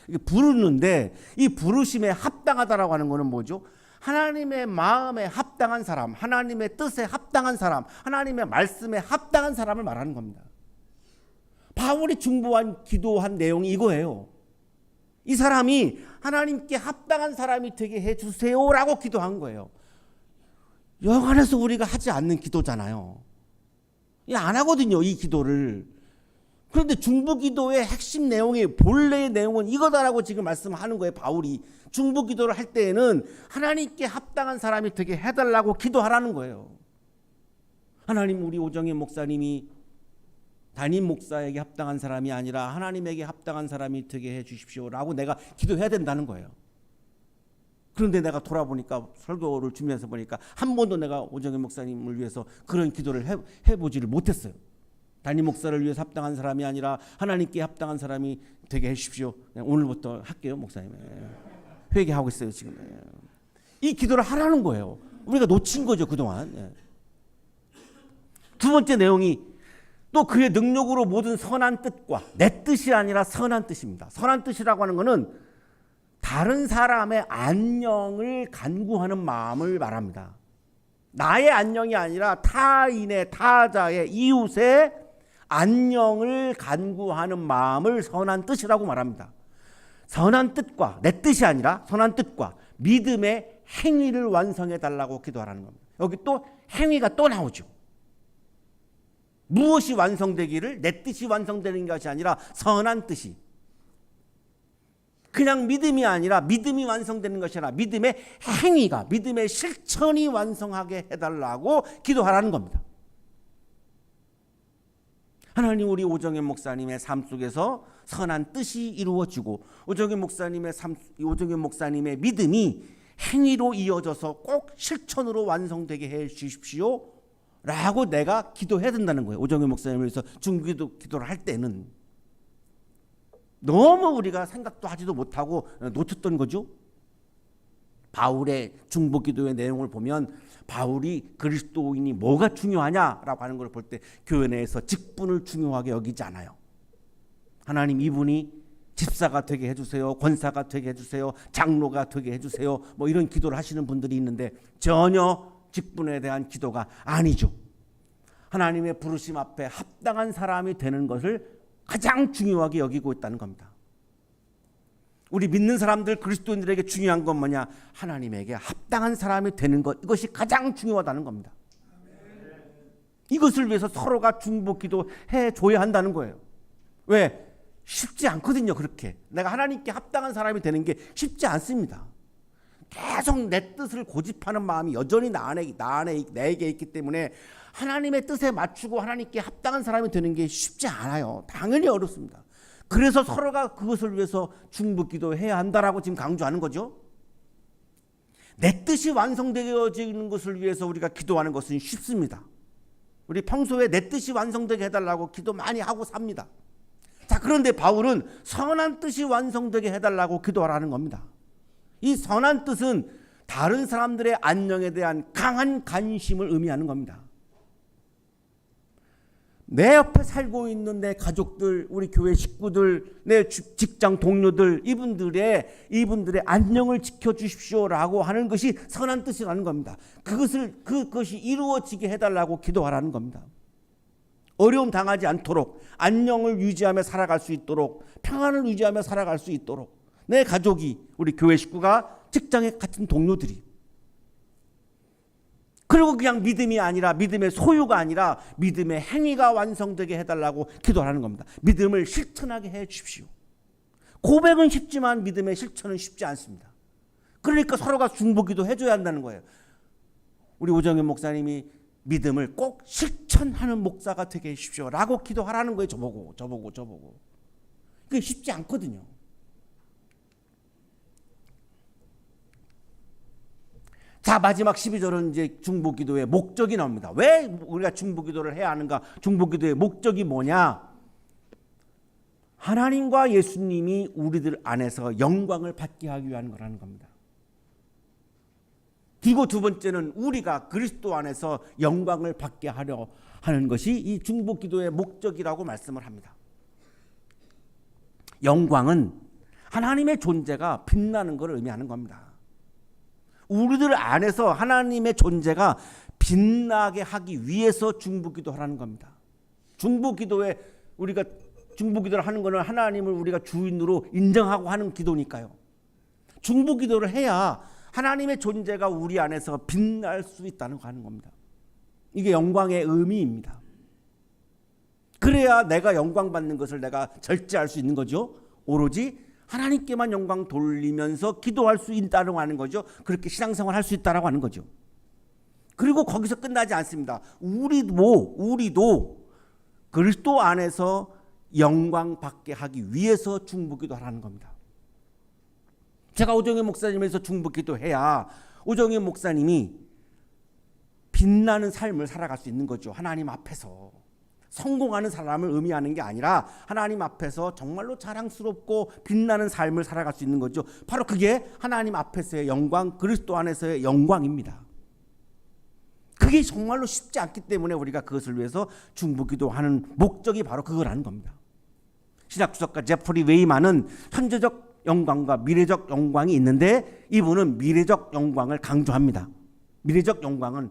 이게 부르는데 이 부르심에 합당하다라고 하는 거는 뭐죠? 하나님의 마음에 합당한 사람, 하나님의 뜻에 합당한 사람, 하나님의 말씀에 합당한 사람을 말하는 겁니다. 바울이 중보한 기도한 내용이 이거예요. 이 사람이 하나님께 합당한 사람이 되게 해주세요라고 기도한 거예요. 여간에서 우리가 하지 않는 기도잖아요. 안 하거든요, 이 기도를. 그런데 중보기도의 핵심 내용이, 본래의 내용은 이거다라고 지금 말씀하는 거예요. 바울이 중보기도를 할 때에는 하나님께 합당한 사람이 되게 해달라고 기도하라는 거예요. 하나님, 우리 오정현 목사님이 담임 목사에게 합당한 사람이 아니라 하나님에게 합당한 사람이 되게 해 주십시오라고 내가 기도해야 된다는 거예요. 그런데 내가 돌아보니까, 설교를 준비해서 보니까 한 번도 내가 오정현 목사님을 위해서 그런 기도를 해보지를 못했어요. 담임 목사를 위해서 합당한 사람이 아니라 하나님께 합당한 사람이 되게 해 주십시오. 오늘부터 할게요, 목사님. 회개하고 있어요 지금. 이 기도를 하라는 거예요. 우리가 놓친 거죠 그동안. 두 번째 내용이 또 그의 능력으로 모든 선한 뜻과 내 뜻이 아니라 선한 뜻입니다. 선한 뜻이라고 하는 것은 다른 사람의 안녕을 간구하는 마음을 말합니다. 나의 안녕이 아니라 타인의, 타자의, 이웃의 안녕을 간구하는 마음을 선한 뜻이라고 말합니다. 선한 뜻과 내 뜻이 아니라 선한 뜻과 믿음의 행위를 완성해 달라고 기도하라는 겁니다. 여기 또 행위가 또 나오죠. 무엇이 완성되기를, 내 뜻이 완성되는 것이 아니라 선한 뜻이, 그냥 믿음이 아니라 믿음이 완성되는 것이 아니라 믿음의 행위가, 믿음의 실천이 완성하게 해달라고 기도하라는 겁니다. 하나님, 우리 오정현 목사님의 삶 속에서 선한 뜻이 이루어지고 오정현 목사님의 믿음이 행위로 이어져서 꼭 실천으로 완성되게 해 주십시오 라고 내가 기도해야 된다는 거예요. 오정현 목사님을 위해서 중기도 기도를 할 때는 너무 우리가 생각도 하지도 못하고 놓쳤던 거죠. 바울의 중보기도의 내용을 보면 바울이 그리스도인이 뭐가 중요하냐라고 하는 걸 볼 때 교회 내에서 직분을 중요하게 여기지 않아요. 하나님, 이분이 집사가 되게 해주세요, 권사가 되게 해주세요, 장로가 되게 해주세요, 뭐 이런 기도를 하시는 분들이 있는데 전혀 직분에 대한 기도가 아니죠. 하나님의 부르심 앞에 합당한 사람이 되는 것을 가장 중요하게 여기고 있다는 겁니다. 우리 믿는 사람들, 그리스도인들에게 중요한 건 뭐냐? 하나님에게 합당한 사람이 되는 것, 이것이 가장 중요하다는 겁니다. 이것을 위해서 서로가 중보기도 해줘야 한다는 거예요. 왜? 쉽지 않거든요. 그렇게 내가 하나님께 합당한 사람이 되는 게 쉽지 않습니다. 계속 내 뜻을 고집하는 마음이 여전히 내게 있기 때문에 하나님의 뜻에 맞추고 하나님께 합당한 사람이 되는 게 쉽지 않아요. 당연히 어렵습니다. 그래서 서로가 그것을 위해서 중보기도해야 한다라고 지금 강조하는 거죠. 내 뜻이 완성되어지는 것을 위해서 우리가 기도하는 것은 쉽습니다. 우리 평소에 내 뜻이 완성되게 해달라고 기도 많이 하고 삽니다. 자, 그런데 바울은 선한 뜻이 완성되게 해달라고 기도하라는 겁니다. 이 선한 뜻은 다른 사람들의 안녕에 대한 강한 관심을 의미하는 겁니다. 내 옆에 살고 있는 내 가족들, 우리 교회 식구들, 내 직장 동료들, 이분들의 안녕을 지켜주십시오라고 하는 것이 선한 뜻이라는 겁니다. 그것이 이루어지게 해달라고 기도하라는 겁니다. 어려움 당하지 않도록, 안녕을 유지하며 살아갈 수 있도록, 평안을 유지하며 살아갈 수 있도록, 내 가족이, 우리 교회 식구가, 직장에 같은 동료들이, 그리고 그냥 믿음이 아니라, 믿음의 소유가 아니라 믿음의 행위가 완성되게 해달라고 기도하는 겁니다. 믿음을 실천하게 해 주십시오. 고백은 쉽지만 믿음의 실천은 쉽지 않습니다. 그러니까 서로가 중보기도 해줘야 한다는 거예요. 우리 오정현 목사님이 믿음을 꼭 실천하는 목사가 되게 해주십시오 라고 기도하라는 거예요. 저보고. 그게 쉽지 않거든요. 자, 마지막 12절은 이제 중보기도의 목적이 나옵니다. 왜 우리가 중보기도를 해야 하는가? 중보기도의 목적이 뭐냐? 하나님과 예수님이 우리들 안에서 영광을 받게 하기 위한 거라는 겁니다. 그리고 두 번째는 우리가 그리스도 안에서 영광을 받게 하려 하는 것이 이 중보기도의 목적이라고 말씀을 합니다. 영광은 하나님의 존재가 빛나는 것을 의미하는 겁니다. 우리들 안에서 하나님의 존재가 빛나게 하기 위해서 중보기도하라는 겁니다. 우리가 중보기도를 하는 것은 하나님을 우리가 주인으로 인정하고 하는 기도니까요. 중보기도를 해야 하나님의 존재가 우리 안에서 빛날 수 있다는 거 하는 겁니다. 이게 영광의 의미입니다. 그래야 내가 영광 받는 것을 내가 절제할 수 있는 거죠. 오로지 하나님께만 영광 돌리면서 기도할 수 있다고 하는 거죠. 그렇게 신앙생활 할 수 있다고 하는 거죠. 그리고 거기서 끝나지 않습니다. 우리도 그리스도 안에서 영광 받게 하기 위해서 중보기도 하라는 겁니다. 제가 오정현 목사님에서 중보기도 해야 오정현 목사님이 빛나는 삶을 살아갈 수 있는 거죠. 하나님 앞에서. 성공하는 사람을 의미하는 게 아니라 하나님 앞에서 정말로 자랑스럽고 빛나는 삶을 살아갈 수 있는 거죠. 바로 그게 하나님 앞에서의 영광, 그리스도 안에서의 영광입니다. 그게 정말로 쉽지 않기 때문에 우리가 그것을 위해서 중보기도하는 목적이 바로 그거라는 겁니다. 신학주석가 제프리 웨이만은 현재적 영광과 미래적 영광이 있는데 이분은 미래적 영광을 강조합니다. 미래적 영광은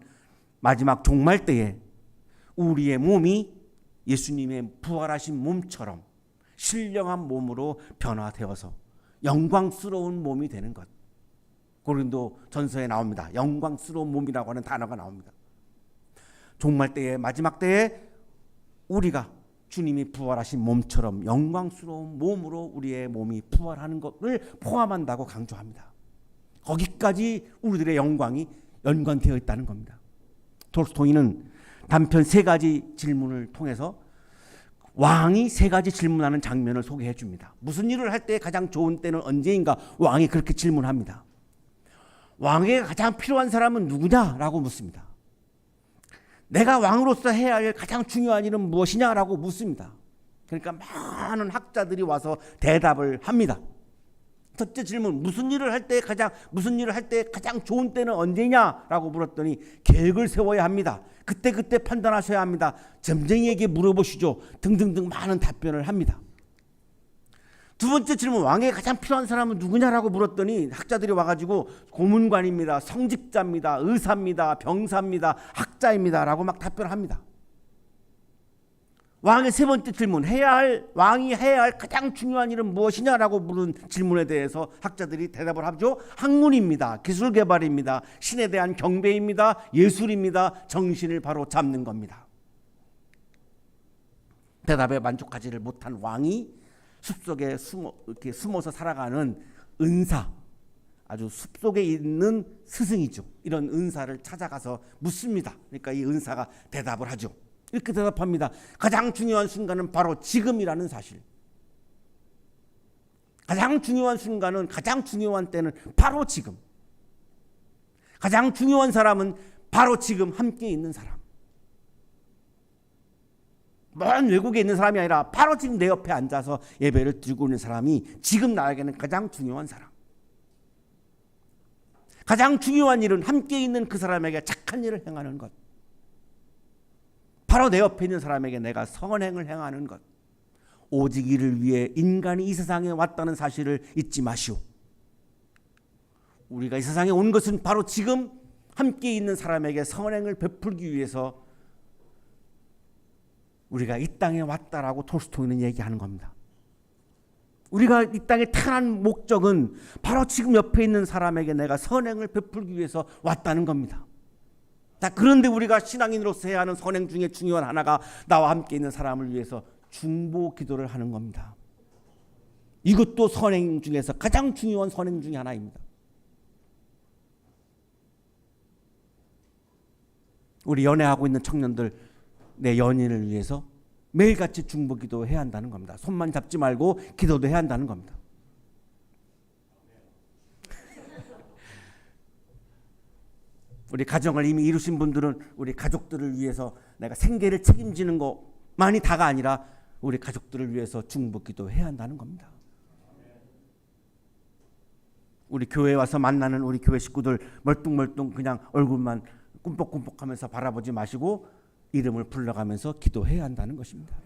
마지막 종말 때에 우리의 몸이 예수님의 부활하신 몸처럼 신령한 몸으로 변화되어서 영광스러운 몸이 되는 것. 고린도 전서에 나옵니다. 영광스러운 몸이라고 하는 단어가 나옵니다. 종말 때에 마지막 때에 우리가 주님이 부활하신 몸처럼 영광스러운 몸으로 우리의 몸이 부활하는 것을 포함한다고 강조합니다. 거기까지 우리들의 영광이 연관되어 있다는 겁니다. 톨스토이는 단편 3가지 질문을 통해서 왕이 3가지 질문하는 장면을 소개해 줍니다. 무슨 일을 할 때 가장 좋은 때는 언제인가? 왕이 그렇게 질문합니다. 왕에게 가장 필요한 사람은 누구냐라고 묻습니다. 내가 왕으로서 해야 할 가장 중요한 일은 무엇이냐라고 묻습니다. 그러니까 많은 학자들이 와서 대답을 합니다. 첫째 질문, 무슨 일을 할 때 가장 좋은 때는 언제냐라고 물었더니 계획을 세워야 합니다. 그때 판단하셔야 합니다. 점쟁이에게 물어보시죠. 등등등 많은 답변을 합니다. 두 번째 질문, 왕에게 가장 필요한 사람은 누구냐라고 물었더니 학자들이 와가지고 고문관입니다, 성직자입니다, 의사입니다, 병사입니다, 학자입니다 라고 막 답변합니다. 왕의 3번째 질문, 왕이 해야 할 가장 중요한 일은 무엇이냐라고 물은 질문에 대해서 학자들이 대답을 하죠. 학문입니다, 기술개발입니다, 신에 대한 경배입니다, 예술입니다, 정신을 바로 잡는 겁니다. 대답에 만족하지를 못한 왕이 숲속에 숨어서 살아가는 은사, 아주 숲속에 있는 스승이죠. 이런 은사를 찾아가서 묻습니다. 그러니까 이 은사가 대답을 하죠. 이렇게 대답합니다. 가장 중요한 순간은 바로 지금이라는 사실. 가장 중요한 순간은, 가장 중요한 때는 바로 지금. 가장 중요한 사람은 바로 지금 함께 있는 사람. 먼 외국에 있는 사람이 아니라 바로 지금 내 옆에 앉아서 예배를 드리고 있는 사람이 지금 나에게는 가장 중요한 사람. 가장 중요한 일은 함께 있는 그 사람에게 착한 일을 행하는 것. 바로 내 옆에 있는 사람에게 내가 선행을 행하는 것. 오직 이를 위해 인간이 이 세상에 왔다는 사실을 잊지 마시오. 우리가 이 세상에 온 것은 바로 지금 함께 있는 사람에게 선행을 베풀기 위해서 우리가 이 땅에 왔다라고 톨스토이는 얘기하는 겁니다. 우리가 이 땅에 태어난 목적은 바로 지금 옆에 있는 사람에게 내가 선행을 베풀기 위해서 왔다는 겁니다. 자, 그런데 우리가 신앙인으로서 해야 하는 선행 중에 중요한 하나가 나와 함께 있는 사람을 위해서 중보 기도를 하는 겁니다. 이것도 선행 중에서 가장 중요한 선행 중에 하나입니다. 우리 연애하고 있는 청년들, 내 연인을 위해서 매일같이 중보 기도해야 한다는 겁니다. 손만 잡지 말고 기도도 해야 한다는 겁니다. 우리 가정을 이미 이루신 분들은 우리 가족들을 위해서 내가 생계를 책임지는 것만이 다가 아니라 우리 가족들을 위해서 중보 기도해야 한다는 겁니다. 우리 교회에 와서 만나는 우리 교회 식구들 멀뚱멀뚱 그냥 얼굴만 꿈뻑꿈뻑하면서 바라보지 마시고 이름을 불러가면서 기도해야 한다는 것입니다.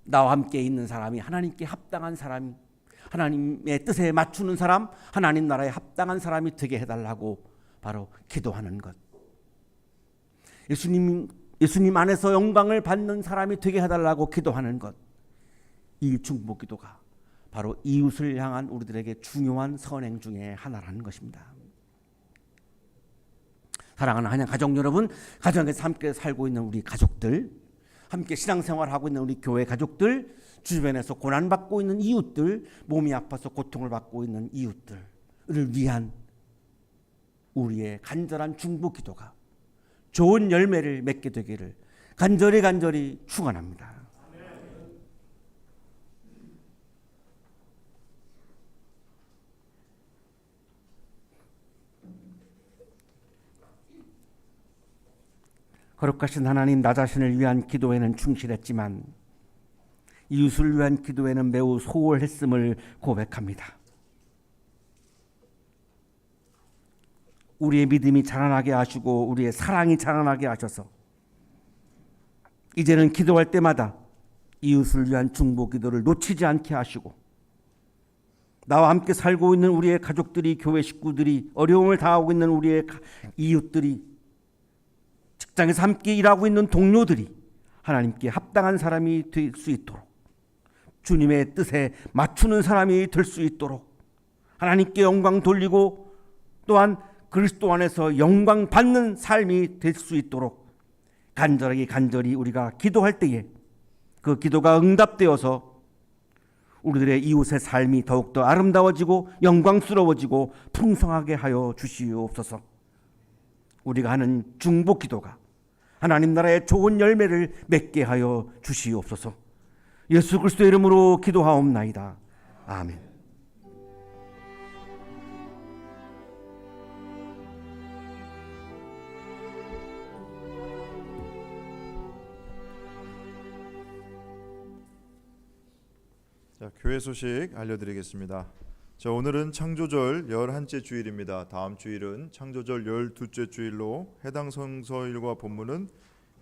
나와 함께 있는 사람이 하나님께 합당한 사람이, 하나님의 뜻에 맞추는 사람, 하나님 나라에 합당한 사람이 되게 해달라고 바로 기도하는 것. 예수님 안에서 영광을 받는 사람이 되게 해달라고 기도하는 것. 이 중보 기도가 바로 이웃을 향한 우리들에게 중요한 선행 중에 하나라는 것입니다. 사랑하는 한양 가족 여러분, 가정에서 함께 살고 있는 우리 가족들, 함께 신앙생활하고 있는 우리 교회 가족들, 주변에서 고난받고 있는 이웃들, 몸이 아파서 고통을 받고 있는 이웃들을 위한 우리의 간절한 중보 기도가 좋은 열매를 맺게 되기를 간절히 축원합니다. 거룩하신 하나님, 나 자신을 위한 기도에는 충실했지만 이웃을 위한 기도에는 매우 소홀했음을 고백합니다. 우리의 믿음이 자라나게 하시고 우리의 사랑이 자라나게 하셔서 이제는 기도할 때마다 이웃을 위한 중보 기도를 놓치지 않게 하시고 나와 함께 살고 있는 우리의 가족들이, 교회 식구들이, 어려움을 당하고 있는 우리의 이웃들이, 직장에서 함께 일하고 있는 동료들이 하나님께 합당한 사람이 될 수 있도록, 주님의 뜻에 맞추는 사람이 될 수 있도록, 하나님께 영광 돌리고 또한 그리스도 안에서 영광 받는 삶이 될 수 있도록 간절히 우리가 기도할 때에 그 기도가 응답되어서 우리들의 이웃의 삶이 더욱더 아름다워지고 영광스러워지고 풍성하게 하여 주시옵소서. 우리가 하는 중보 기도가 하나님 나라의 좋은 열매를 맺게 하여 주시옵소서. 예수 그리스도의 이름으로 기도하옵나이다. 아멘. 자, 교회 소식 알려드리겠습니다. 자, 오늘은 창조절 11째 주일입니다. 다음 주일은 창조절 12째 주일로 해당 성서일과 본문은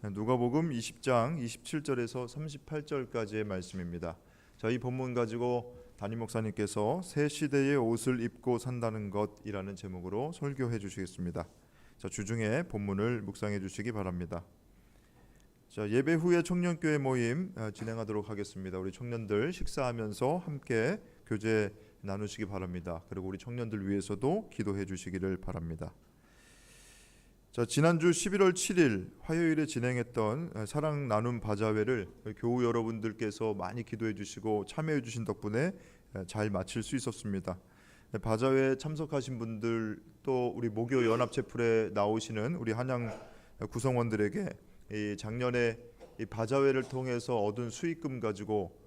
누가복음 20장 27절에서 38절까지의 말씀입니다. 자, 이 본문 가지고 담임 목사님께서 새 시대의 옷을 입고 산다는 것이라는 제목으로 설교해 주시겠습니다. 자, 주중에 본문을 묵상해 주시기 바랍니다. 자, 예배 후에 청년교회 모임 진행하도록 하겠습니다. 우리 청년들 식사하면서 함께 교제 나누시기 바랍니다. 그리고 우리 청년들 위해서도 기도해 주시기를 바랍니다. 자, 지난주 11월 7일 화요일에 진행했던 사랑 나눔 바자회를 교우 여러분들께서 많이 기도해 주시고 참여해 주신 덕분에 잘 마칠 수 있었습니다. 바자회에 참석하신 분들, 또 우리 모교 연합체풀에 나오시는 우리 한양 구성원들에게 이 작년에 이 바자회를 통해서 얻은 수익금 가지고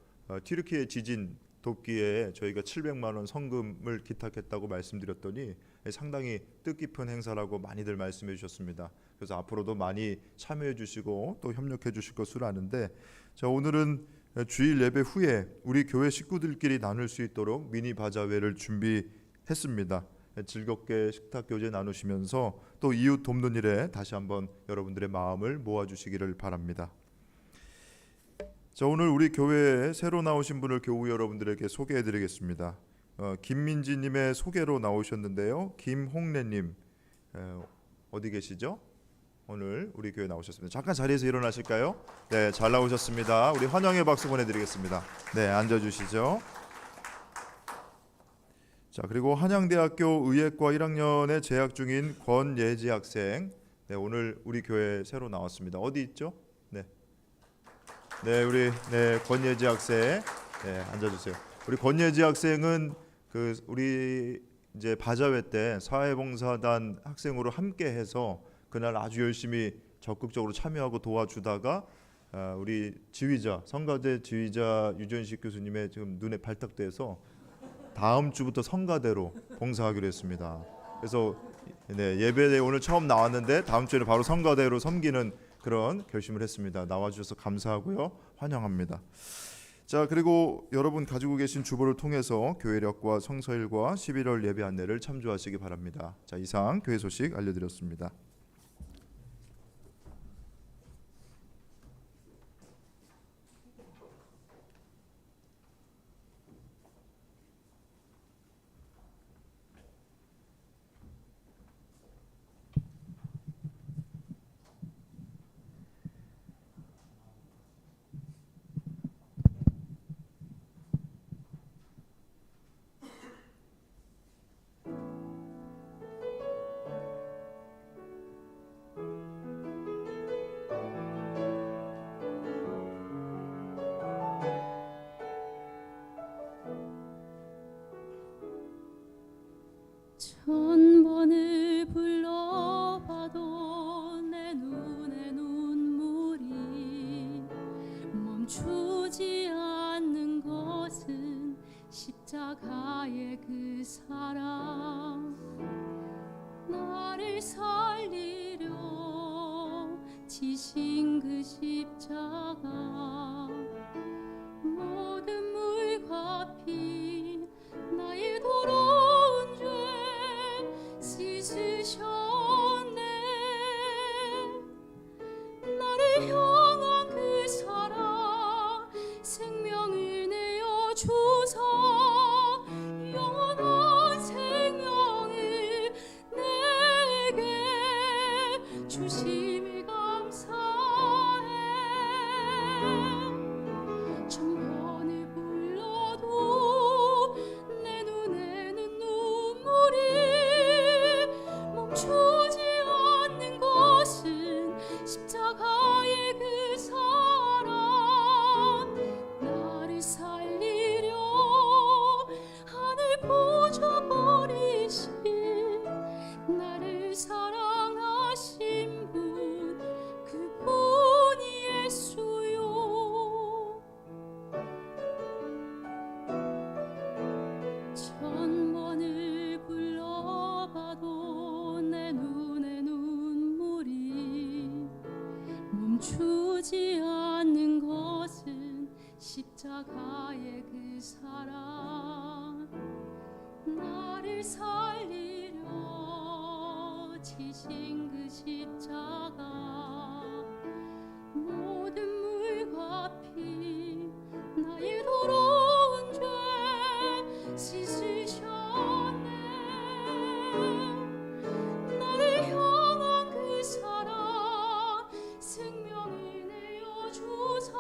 튀르키예 지진 돕기에 저희가 700만 원 성금을 기탁했다고 말씀드렸더니 상당히 뜻깊은 행사라고 많이들 말씀해 주셨습니다. 그래서 앞으로도 많이 참여해 주시고 또 협력해 주실 것으로 아는데, 자, 오늘은 주일 예배 후에 우리 교회 식구들끼리 나눌 수 있도록 미니 바자회를 준비했습니다. 즐겁게 식탁 교제 나누시면서 또 이웃 돕는 일에 다시 한번 여러분들의 마음을 모아주시기를 바랍니다. 자, 오늘 우리 교회에 새로 나오신 분을 교우 여러분들에게 소개해드리겠습니다. 김민지님의 소개로 나오셨는데요. 김홍래님 어디 계시죠? 오늘 우리 교회 나오셨습니다. 잠깐 자리에서 일어나실까요? 네, 잘 나오셨습니다. 우리 환영의 박수 보내드리겠습니다. 네, 앉아주시죠. 자, 그리고 한양대학교 의예과 1학년에 재학 중인 권예지 학생, 네, 오늘 우리 교회 새로 나왔습니다. 어디 있죠? 네, 우리 권예지 학생, 네, 앉아주세요. 우리 권예지 학생은 우리 이제 바자회 때 사회봉사단 학생으로 함께해서 그날 아주 열심히 적극적으로 참여하고 도와주다가 우리 지휘자, 성가대 지휘자 유전식 교수님의 지금 눈에 발탁돼서 다음 주부터 성가대로 봉사하기로 했습니다. 그래서 예배에 오늘 처음 나왔는데 다음 주에는 바로 성가대로 섬기는 그런 결심을 했습니다. 나와주셔서 감사하고요, 환영합니다. 자, 그리고 여러분 가지고 계신 주보를 통해서 교회력과 성서일과 11월 예배 안내를 참조하시기 바랍니다. 자, 이상 교회 소식 알려드렸습니다. 천번을 불러봐도 내 눈에 눈물이 멈추지 않는 것은 십자가의 그 사랑, 나를 살리려 지신 그 십자가, 모든 물과 피 나의 더러운 죄 씻으셔 나를 살리려 지신 그 십자가 모든 물과 피 나의 더러운 죄 씻으셨네. 나를 향한 그 사랑 생명이 내어 주사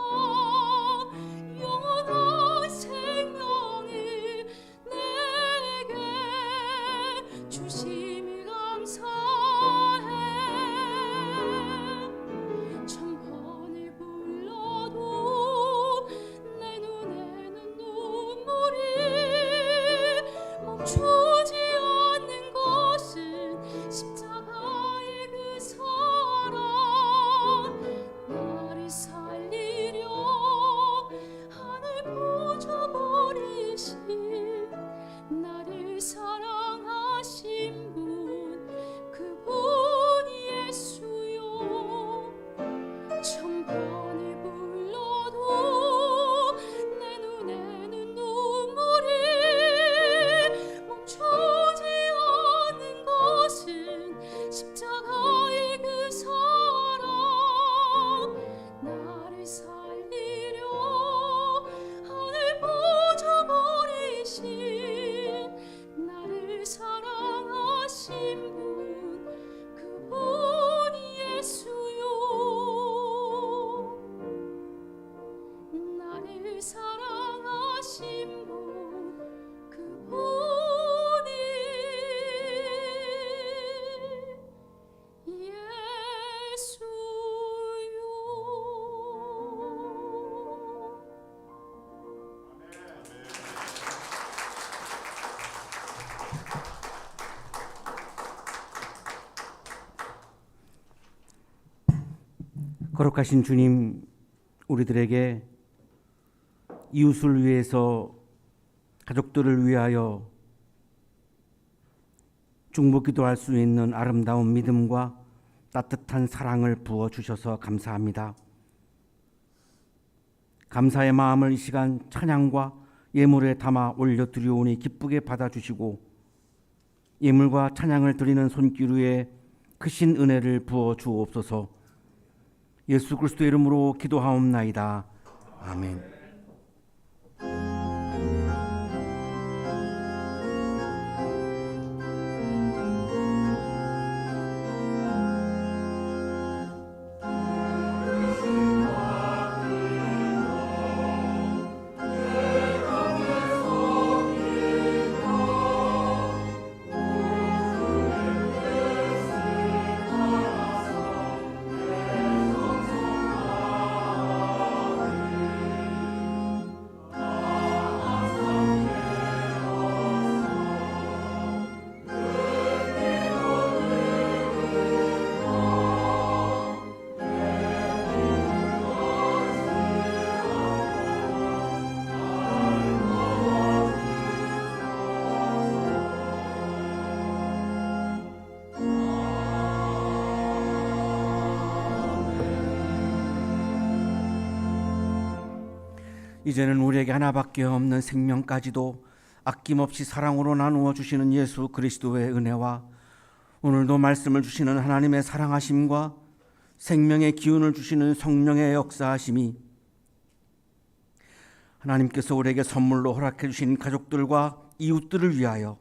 영원한 생명을 내게 주심이 감사해. 천 번을 불러도 내 눈에는 눈물이 멈추지 않는 것은 십자가의 그 사랑. 나를 살리려 하늘 부어버리신 나를 사랑하신 분 그분 예수요. 천 번을 불러도 내 눈에는 눈물이 멈추지 않는 것은 십자가의 그 사랑. 나를 살리려 하늘 부어버리신 나를 사랑하신 분 그분 예수요. 나를 사랑하신 분 그분이 예수요. 거룩하신 주님, 우리들에게 이웃을 위해서, 가족들을 위하여 중보 기도할 수 있는 아름다운 믿음과 따뜻한 사랑을 부어주셔서 감사합니다. 감사의 마음을 이 시간 찬양과 예물에 담아 올려드리오니 기쁘게 받아주시고 예물과 찬양을 드리는 손길 위에 크신 은혜를 부어 주옵소서. 예수 그리스도의 이름으로 기도하옵나이다. 아멘. 이제는 우리에게 하나밖에 없는 생명까지도 아낌없이 사랑으로 나누어 주시는 예수 그리스도의 은혜와 오늘도 말씀을 주시는 하나님의 사랑하심과 생명의 기운을 주시는 성령의 역사하심이 하나님께서 우리에게 선물로 허락해 주신 가족들과 이웃들을 위하여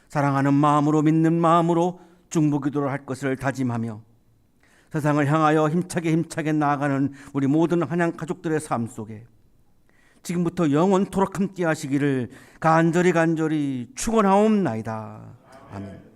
사랑하는 마음으로 믿는 마음으로 중보기도를 할 것을 다짐하며 세상을 향하여 힘차게 나아가는 우리 모든 한양 가족들의 삶 속에 지금부터 영원토록 함께 하시기를 간절히 축원하옵나이다. 아멘.